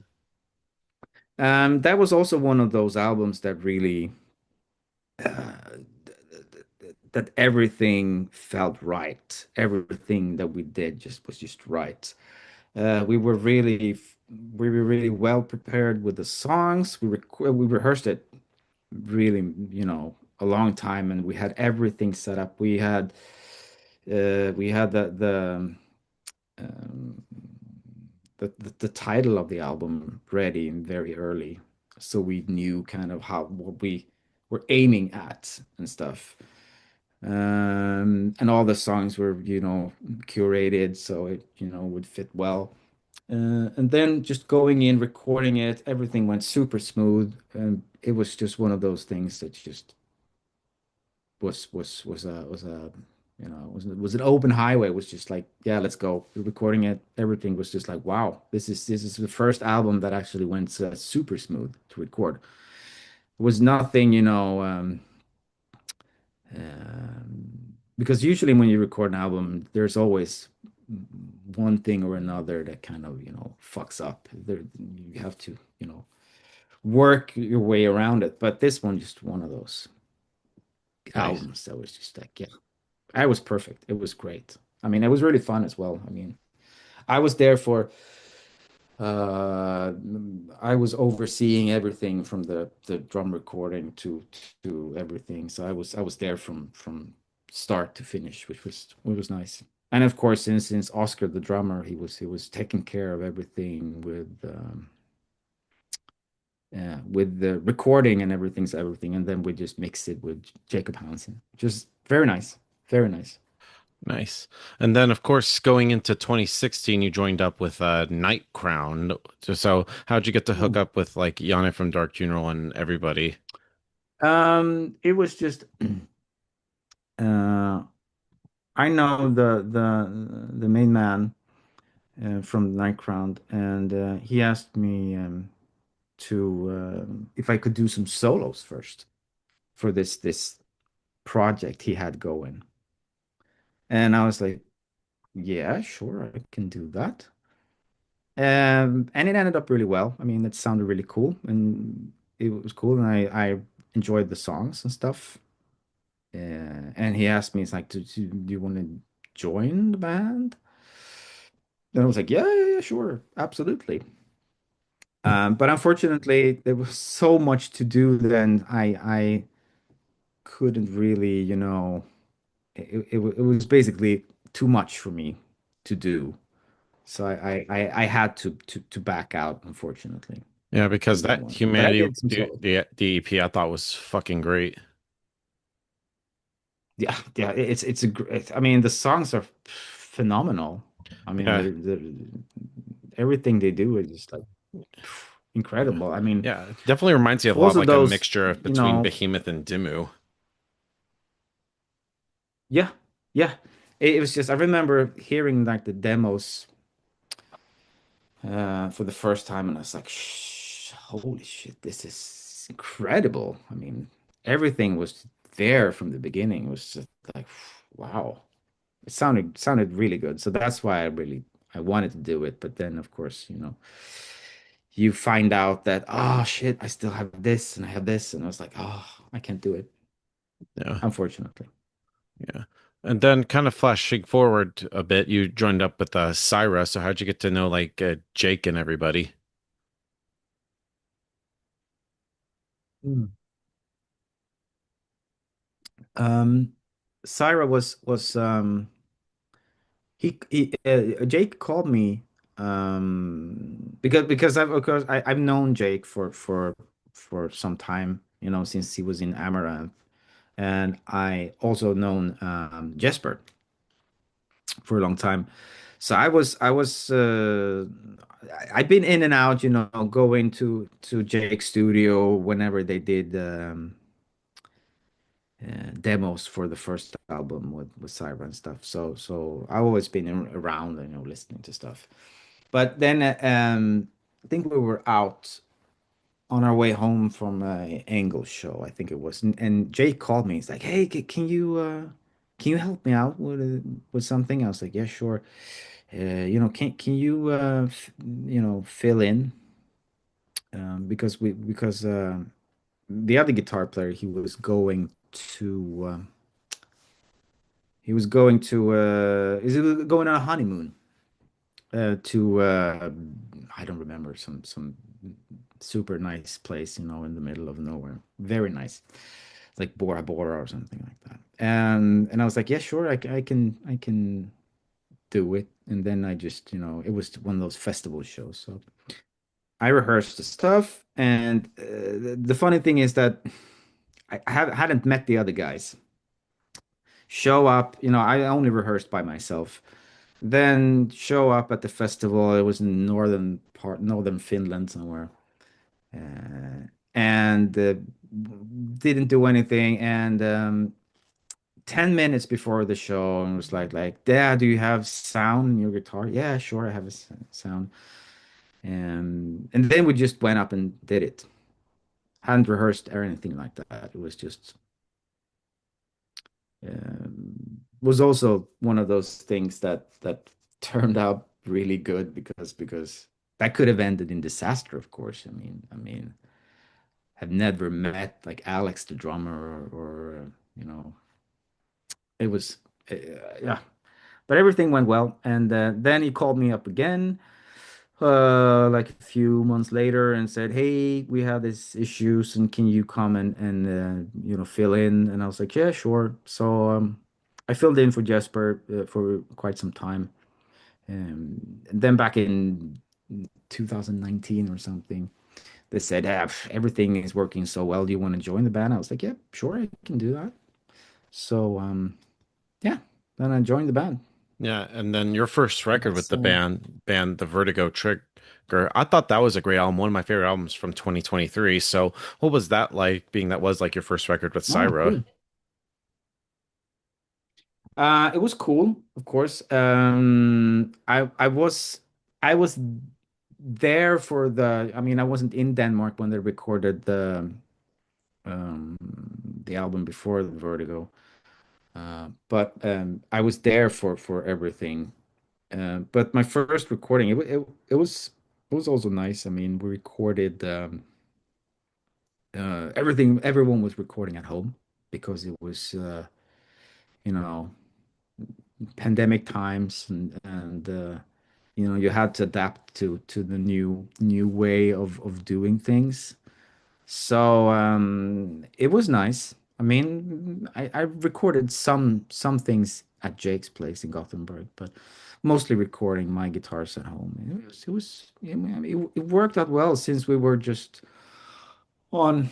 Speaker 1: Mm. That was also one of those albums that really, that everything felt right. Everything that we did was just right. We were really well prepared with the songs. We rehearsed it really, a long time, and we had everything set up. We had um, the title of the album ready very early, so we knew kind of what we were aiming at and stuff. And all the songs were, curated so it, would fit well. And then just going in, recording it, everything went super smooth, and it was just one of those things that just was a was an open highway. It was just like, yeah, let's go. We're recording it. Everything was just like, wow, this is the first album that actually went super smooth to record. It was nothing, because usually when you record an album, there's always one thing or another that kind of, fucks up. You have to, work your way around it. But this one, just one of those
Speaker 2: Nice.
Speaker 1: albums that was just like, yeah, I was perfect. It was great. I mean, it was really fun as well. I mean, I was there for, uh, I was overseeing everything from the drum recording to everything. So I was there from start to finish, which was nice. And of course, since Oscar, the drummer, he was taking care of everything with the recording and everything, and then we just mixed it with Jacob Hansen. Just very nice, very nice.
Speaker 2: Nice. And then, of course, going into 2016, you joined up with Night Crown. So how'd you get to hook
Speaker 1: Ooh.
Speaker 2: up with like Yanni from Dark Funeral and everybody?
Speaker 1: It was just uh, I know the main man from Nightcrown, and he asked me to if I could do some solos first for this project he had going, and I was like, yeah, sure, I can do that. And it ended up really well. I mean, it sounded really cool, and it was cool, and I enjoyed the songs and stuff. And he asked me, it's like, do you want to join the band? And I was like, yeah, yeah, yeah, sure, absolutely. But unfortunately, there was so much to do then. I couldn't really, it was basically too much for me to do. So I had to back out, unfortunately,
Speaker 2: Yeah, because
Speaker 1: from that
Speaker 2: that
Speaker 1: one. But I
Speaker 2: Humanity,
Speaker 1: did some solo.
Speaker 2: the EP, I thought was fucking great.
Speaker 1: Yeah, yeah, it's a great. I mean, the songs are phenomenal. I mean,
Speaker 2: Yeah,
Speaker 1: everything they do is just like incredible. I mean,
Speaker 2: yeah, it definitely reminds you a lot
Speaker 1: both
Speaker 2: of
Speaker 1: of
Speaker 2: like a
Speaker 1: those,
Speaker 2: mixture
Speaker 1: you
Speaker 2: between
Speaker 1: know,
Speaker 2: Behemoth and Dimmu.
Speaker 1: yeah, yeah. It was just I remember hearing like the demos for the first time, and I was like, holy shit, this is incredible. I mean, everything was there from the beginning. It was just like, wow. It sounded really good. So that's why I wanted to do it. But then of course, you find out that, oh shit, I still have this and I have this, and I was like, oh, I can't do it,
Speaker 2: Yeah,
Speaker 1: unfortunately.
Speaker 2: yeah. And then kind of flashing forward a bit, you joined up with Cyhra. So how'd you get to know like Jake and everybody?
Speaker 1: Mm. Um, Cyhra was Jake called me because I've known Jake for some time, since he was in Amaranth, and I also known Jesper for a long time. So I've been in and out, going to Jake's studio whenever they did demos for the first album with Cyber and stuff. So I've always been around, listening to stuff. But then I think we were out on our way home from a Angle show, I think it was, and Jake called me. He's like, "Hey, can you help me out with something?" I was like, "Yeah, sure." Can you fill in because the other guitar player he was going on a honeymoon to I don't remember, some super nice place, in the middle of nowhere. Very nice. It's like Bora Bora or something like that. And I was like, yeah, sure, I can do it. And then I just, it was one of those festival shows. So I rehearsed the stuff, and the funny thing is that hadn't met the other guys. Show up, I only rehearsed by myself. Then show up at the festival. It was in northern Finland somewhere, and didn't do anything. And 10 minutes before the show, and was like, Dad, do you have sound in your guitar? Yeah, sure, I have a sound. And then we just went up and did it. Hadn't rehearsed or anything like that. It was just was also one of those things that turned out really good because that could have ended in disaster, of course. I mean, have never met like Alex, the drummer, or it was uh, yeah. But everything went well, and then he called me up again, like a few months later, and said, "Hey, we have these issues, and can you come and fill in?" And I was like, "Yeah, sure." So I filled in for Jesper for quite some time. And then back in 2019 or something, they said, everything is working so well. Do you want to join the band?" I was like, "Yeah, sure, I can do that." So yeah, then I joined the band.
Speaker 2: Yeah, and then your first record with
Speaker 1: That's
Speaker 2: the band The Vertigo Trigger. I thought that was a great album, one of my favorite albums from 2023. So, what was that like, being that was like your first record with
Speaker 1: Oh,
Speaker 2: Cyhra?
Speaker 1: cool. It was cool, of course. I was there for I mean, I wasn't in Denmark when they recorded um the album before the Vertigo. But I was there for everything. But my first recording, it was also nice. I mean, we recorded everything. Everyone was recording at home because it was you know pandemic times, and you had to adapt to the new way of doing things. So it was nice. I mean, I recorded some things at Jake's place in Gothenburg, but mostly recording my guitars at home. I mean, it worked out well since we were just on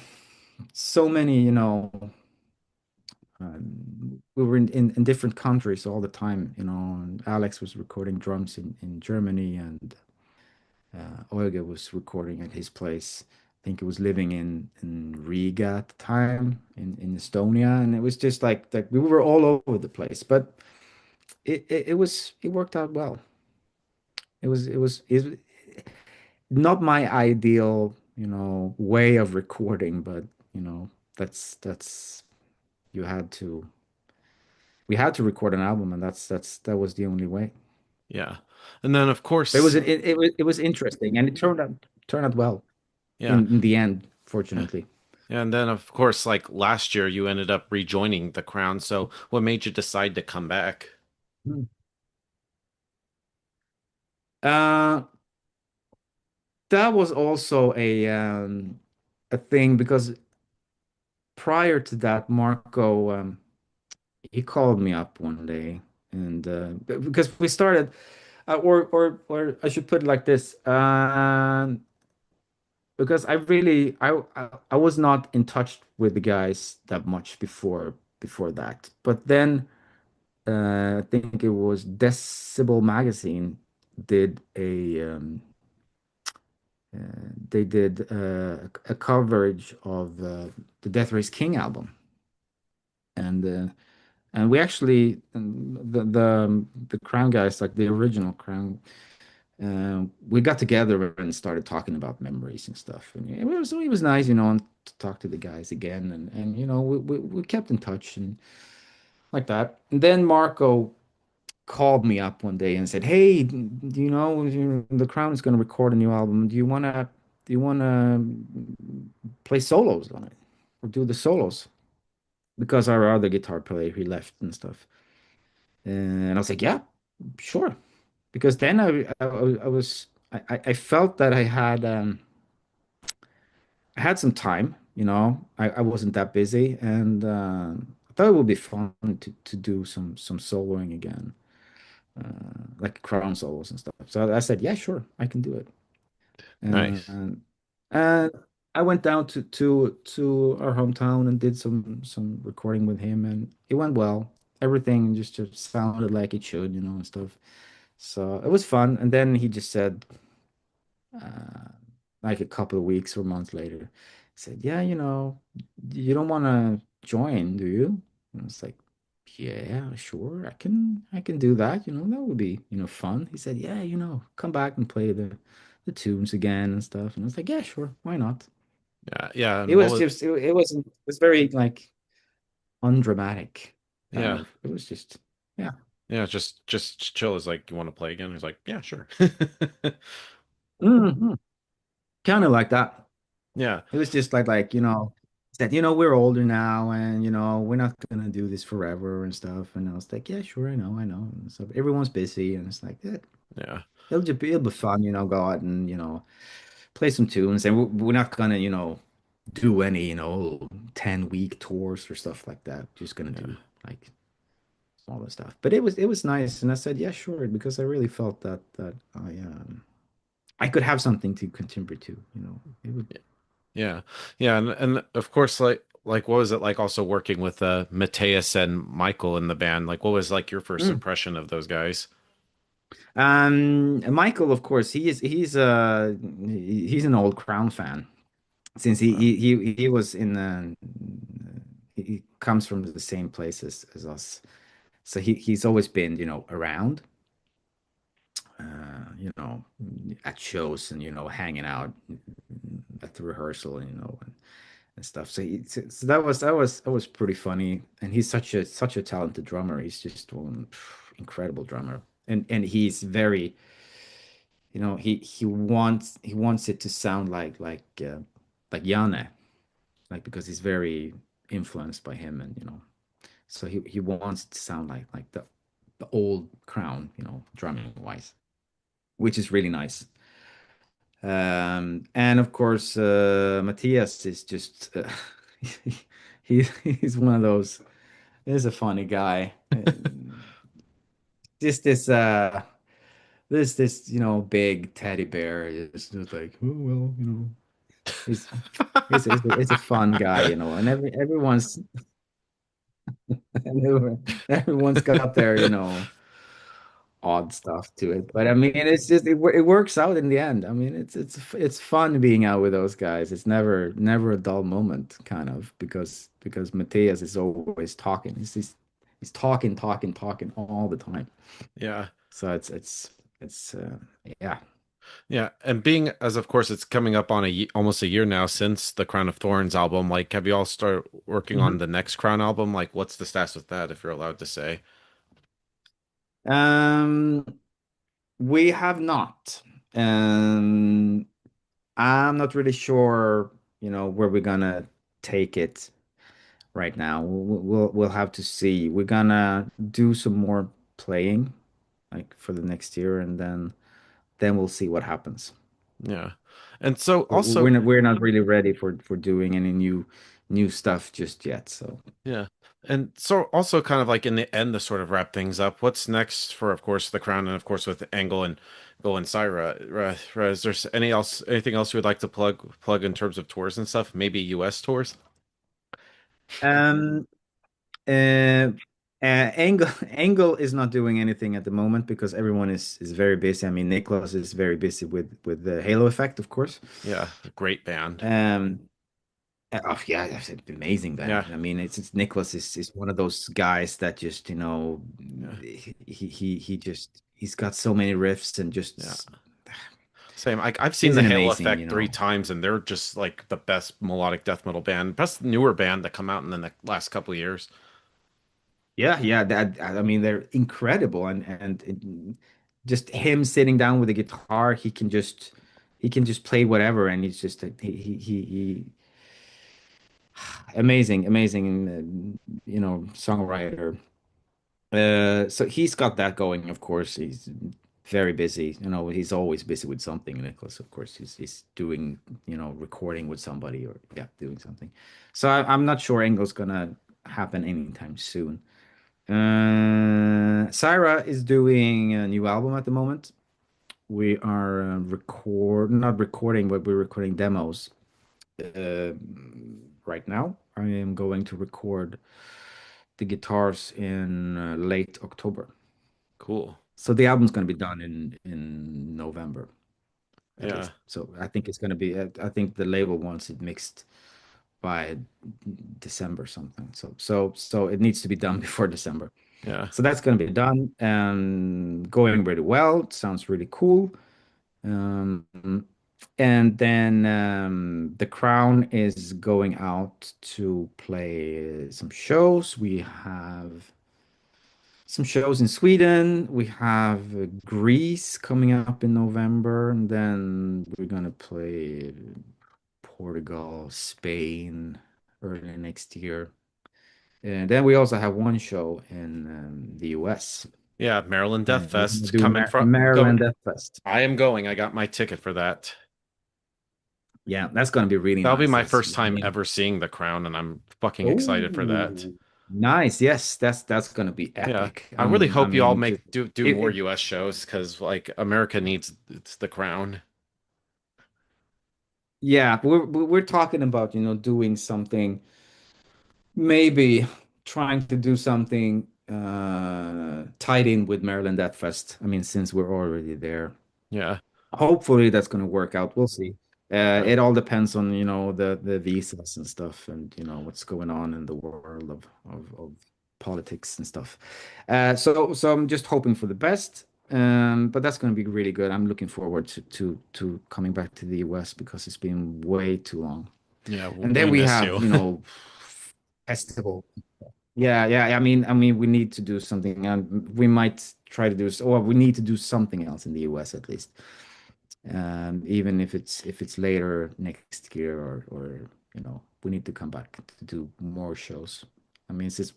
Speaker 1: so many, we were in different countries all the time, and Alex was recording drums in Germany, and Olga was recording at his place. I think he was living in Riga at the time, in Estonia, and it was just like we were all over the place. But it worked out well. It was not my ideal, way of recording, but that's you had to we had to record an album, and that was the only way.
Speaker 2: Yeah. And then of
Speaker 1: But
Speaker 2: course,
Speaker 1: it was interesting, and it turned out well
Speaker 2: yeah.
Speaker 1: in the end,
Speaker 2: Yeah.
Speaker 1: fortunately.
Speaker 2: And then of course, like last year you ended up rejoining the Crown. So what made you decide to come back?
Speaker 1: Hmm. Uh, that was also a thing because prior to that, Marco he called me up one day, and because we started, or I should put it like this, because I was not in touch with the guys that much before that, but then I think it was Decibel magazine did uh, they did a coverage of the Death Race King album, and we actually the Crown guys, like the original Crown, we got together and started talking about memories and stuff, and it was nice, to talk to the guys again, and we kept in touch and like that. And then Marco called me up one day and said, "Hey, do you know the Crown is going to record a new album? Do you wanna play solos on it or do the solos?" Because our other guitar player he left and stuff. And I was like, "Yeah, sure." Because then I felt that I had some time. I wasn't that busy, and I thought it would be fun to do some soloing again, like crown solos and stuff. So I said, yeah, sure, I can do it.
Speaker 2: Nice.
Speaker 1: And I went down to our hometown and did some recording with him, and it went well. Everything just sounded like it should, and stuff. So it was fun. And then he just said, uh, like a couple of weeks or months later, he said, "Yeah, you don't want to join, do you?" And I was like, "Yeah, sure, I can do that. That would be, fun." He said, "Yeah, come back and play the tunes again and stuff." And I was like, "Yeah, sure, why not?"
Speaker 2: Yeah. Yeah.
Speaker 1: It
Speaker 2: And what
Speaker 1: was
Speaker 2: was,
Speaker 1: just it was very like undramatic kind
Speaker 2: yeah.
Speaker 1: of. It was just yeah.
Speaker 2: Yeah. Just chill is like, you want to play again? He's like, yeah, sure.
Speaker 1: Hmm. Kind of like that.
Speaker 2: Yeah.
Speaker 1: It was just like, said, we're older now and, we're not gonna do this forever and stuff. And I was like, yeah, sure, I know. And so everyone's busy and it's like,
Speaker 2: Yeah.
Speaker 1: it'll be fun, go out and, play some tunes. And we're not gonna, do any, 10-week tours or stuff like that. Just gonna
Speaker 2: Yeah.
Speaker 1: do like smaller stuff. But it was nice. And I said, yeah, sure, because I really felt that I could have something to contribute to. It would.
Speaker 2: Yeah. Yeah. And of course, like what was it like also working with Matthias and Michael in the band? Like what was like your first
Speaker 1: Mm.
Speaker 2: impression of those guys?
Speaker 1: Michael, of course, he's an old Crown fan since he
Speaker 2: Wow.
Speaker 1: he he was he comes from the same place as us, so he's always been around, at shows and hanging out at the rehearsal and stuff. So that was pretty funny, and he's such a talented drummer. He's just one incredible drummer, and he's very. He wants it to sound like Janne, like because he's very influenced by him, and so he wants it to sound like the old Crown, drumming wise. which is really nice. And of course, Matthias is just he's one of those. He's a funny guy. Just this big teddy bear is just like, oh well, he's he's a fun guy, and everyone's got their, odd stuff to it. But I mean, it works out in the end. I mean, it's fun being out with those guys. It's never a dull moment, kind of, because Matthias is always talking. He's talking, talking, talking all the time.
Speaker 2: Yeah.
Speaker 1: So it's yeah.
Speaker 2: Yeah, and being as of course it's coming up on almost a year now since the Crown of Thorns album. Like, have you all started working on
Speaker 1: Mhm.
Speaker 2: the next Crown album? Like, what's the status with that, if you're allowed to say?
Speaker 1: Um, we have not. Um, I'm not really sure, where we're gonna take it right now. We'll have to see. We're gonna do some more playing, like for the next year, and then we'll see what happens.
Speaker 2: Yeah, and so
Speaker 1: We're
Speaker 2: also,
Speaker 1: not really ready for doing any new stuff just yet. So
Speaker 2: yeah, and so also kind of like in the end to sort of wrap things up. What's next for, of course, the Crown, and of course with Angle and Bill and Cyhra? Is there anything else you would like to plug in terms of tours and stuff? Maybe U.S. tours?
Speaker 1: um uh, Angle is not doing anything at the moment because everyone is very busy. I mean, Nicholas is very busy with the Halo effect, of course.
Speaker 2: Yeah, great band.
Speaker 1: Um, oh yeah, that's an amazing
Speaker 2: Yeah,
Speaker 1: band. I mean, it's Nicholas is one of those guys that just,
Speaker 2: yeah,
Speaker 1: he's got so many riffs and
Speaker 2: yeah.
Speaker 1: just
Speaker 2: Same. I've seen
Speaker 1: he's
Speaker 2: the
Speaker 1: an
Speaker 2: Halo
Speaker 1: amazing,
Speaker 2: Effect three times, and they're just like the best melodic death metal band, best newer band that come out in the last couple of years.
Speaker 1: yeah, yeah. That I mean, they're incredible, and just him sitting down with a guitar, he can just play whatever, and he's just amazing, amazing, songwriter. So he's got that going, of course. He's very busy. He's always busy with something, Nicholas. Of course, he's doing, recording with somebody or yeah, doing something. So I'm not sure Engel's gonna happen anytime soon. Cyhra is doing a new album at the moment. We are not recording, but we're recording demos uh, right now. I am going to record the guitars in late October.
Speaker 2: Cool.
Speaker 1: So the album's going to be done in November at
Speaker 2: Yeah,
Speaker 1: least. So I think it's going to be. I think the label wants it mixed by December something. So it needs to be done before December.
Speaker 2: yeah,
Speaker 1: So that's going to be done and going really well. It sounds really cool. Um, and then The Crown is going out to play some shows. We have some shows in Sweden. We have Greece coming up in November, and then we're gonna play Portugal, Spain early next year. And then we also have one show in the US.
Speaker 2: yeah. Maryland Death
Speaker 1: We're gonna
Speaker 2: Fest
Speaker 1: do
Speaker 2: coming from go.
Speaker 1: Maryland Death Fest.
Speaker 2: I am going. I got my ticket for that.
Speaker 1: Yeah, that's gonna be really
Speaker 2: That'll be
Speaker 1: nice.
Speaker 2: my
Speaker 1: It's,
Speaker 2: first
Speaker 1: I
Speaker 2: time
Speaker 1: mean,
Speaker 2: ever seeing The Crown, and I'm fucking excited for that.
Speaker 1: oh, nice. Yes, that's gonna be
Speaker 2: Yeah,
Speaker 1: epic.
Speaker 2: I really
Speaker 1: I
Speaker 2: hope you all
Speaker 1: mean,
Speaker 2: make
Speaker 1: just
Speaker 2: do
Speaker 1: it,
Speaker 2: more
Speaker 1: it,
Speaker 2: U.S. shows because like America needs it's The Crown.
Speaker 1: yeah, but we're talking about, doing something, maybe trying to do something tied in with Maryland Death Fest. I mean, since we're already there.
Speaker 2: Yeah,
Speaker 1: Hopefully that's going to work out. We'll see.
Speaker 2: yeah,
Speaker 1: It all depends on, the visas and stuff and, what's going on in the world of politics and stuff. So I'm just hoping for the best. But that's going to be really good. I'm looking forward to coming back to the US because it's been way too long.
Speaker 2: yeah.
Speaker 1: And
Speaker 2: We
Speaker 1: then we
Speaker 2: miss
Speaker 1: have,
Speaker 2: you.
Speaker 1: festival. Yeah, yeah. I mean, we need to do something, and we might try to do, or we need to do something else in the US at least, even if it's later next year or we need to come back to do more shows. I mean, since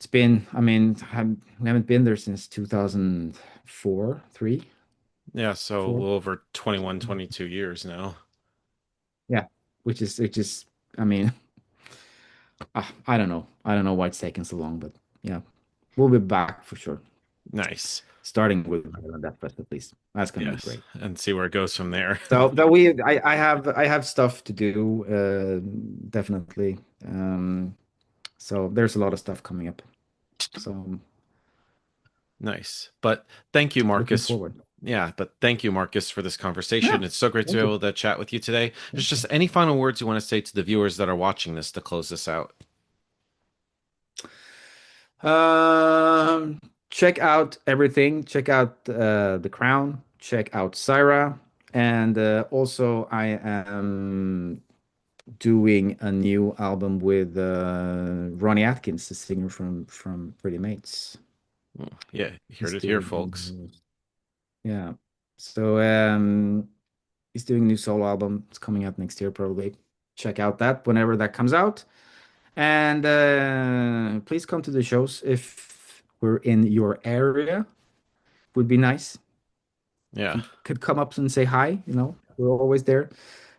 Speaker 1: It's been, I mean, we haven't been there since 2004, 3,
Speaker 2: Yeah, so a
Speaker 1: 4.
Speaker 2: little over 21, 22 years now.
Speaker 1: Yeah, which is, I mean, I don't know. I don't know why it's taking so long, but yeah, we'll be back for sure.
Speaker 2: Nice.
Speaker 1: Starting with Ireland that fest at least. That's gonna be
Speaker 2: Yes,
Speaker 1: great.
Speaker 2: and see where it goes from there.
Speaker 1: So I have stuff to do, definitely. So there's a lot of stuff coming up. So I'm
Speaker 2: Nice. But thank you,
Speaker 1: looking
Speaker 2: Marcus.
Speaker 1: forward.
Speaker 2: Yeah, but thank you, Marcus, for this
Speaker 1: Yeah,
Speaker 2: conversation. It's so great to be
Speaker 1: thank you.
Speaker 2: able to chat with you today. There's
Speaker 1: Thank you.
Speaker 2: just any final words you want to say to the viewers that are watching this to close this out?
Speaker 1: Check out everything. Check out The Crown. Check out Cyhra. And also, I am doing a new album with Ronnie Atkins, the singer from Pretty Mates.
Speaker 2: Yeah, you heard
Speaker 1: He's
Speaker 2: it here,
Speaker 1: doing
Speaker 2: folks.
Speaker 1: yeah. So he's doing a new solo album. It's coming out next year probably. Check out that whenever that comes out. And please come to the shows if we're in your area. Would be nice if
Speaker 2: Yeah,
Speaker 1: you could come up and say hi, we're always there.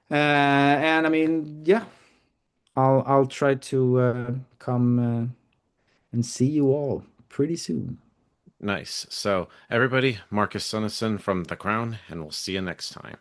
Speaker 1: And I mean, yeah, I'll try to come and see you all pretty soon.
Speaker 2: nice. So, everybody, Marcus Sunesson from The Crown, and we'll see you next time.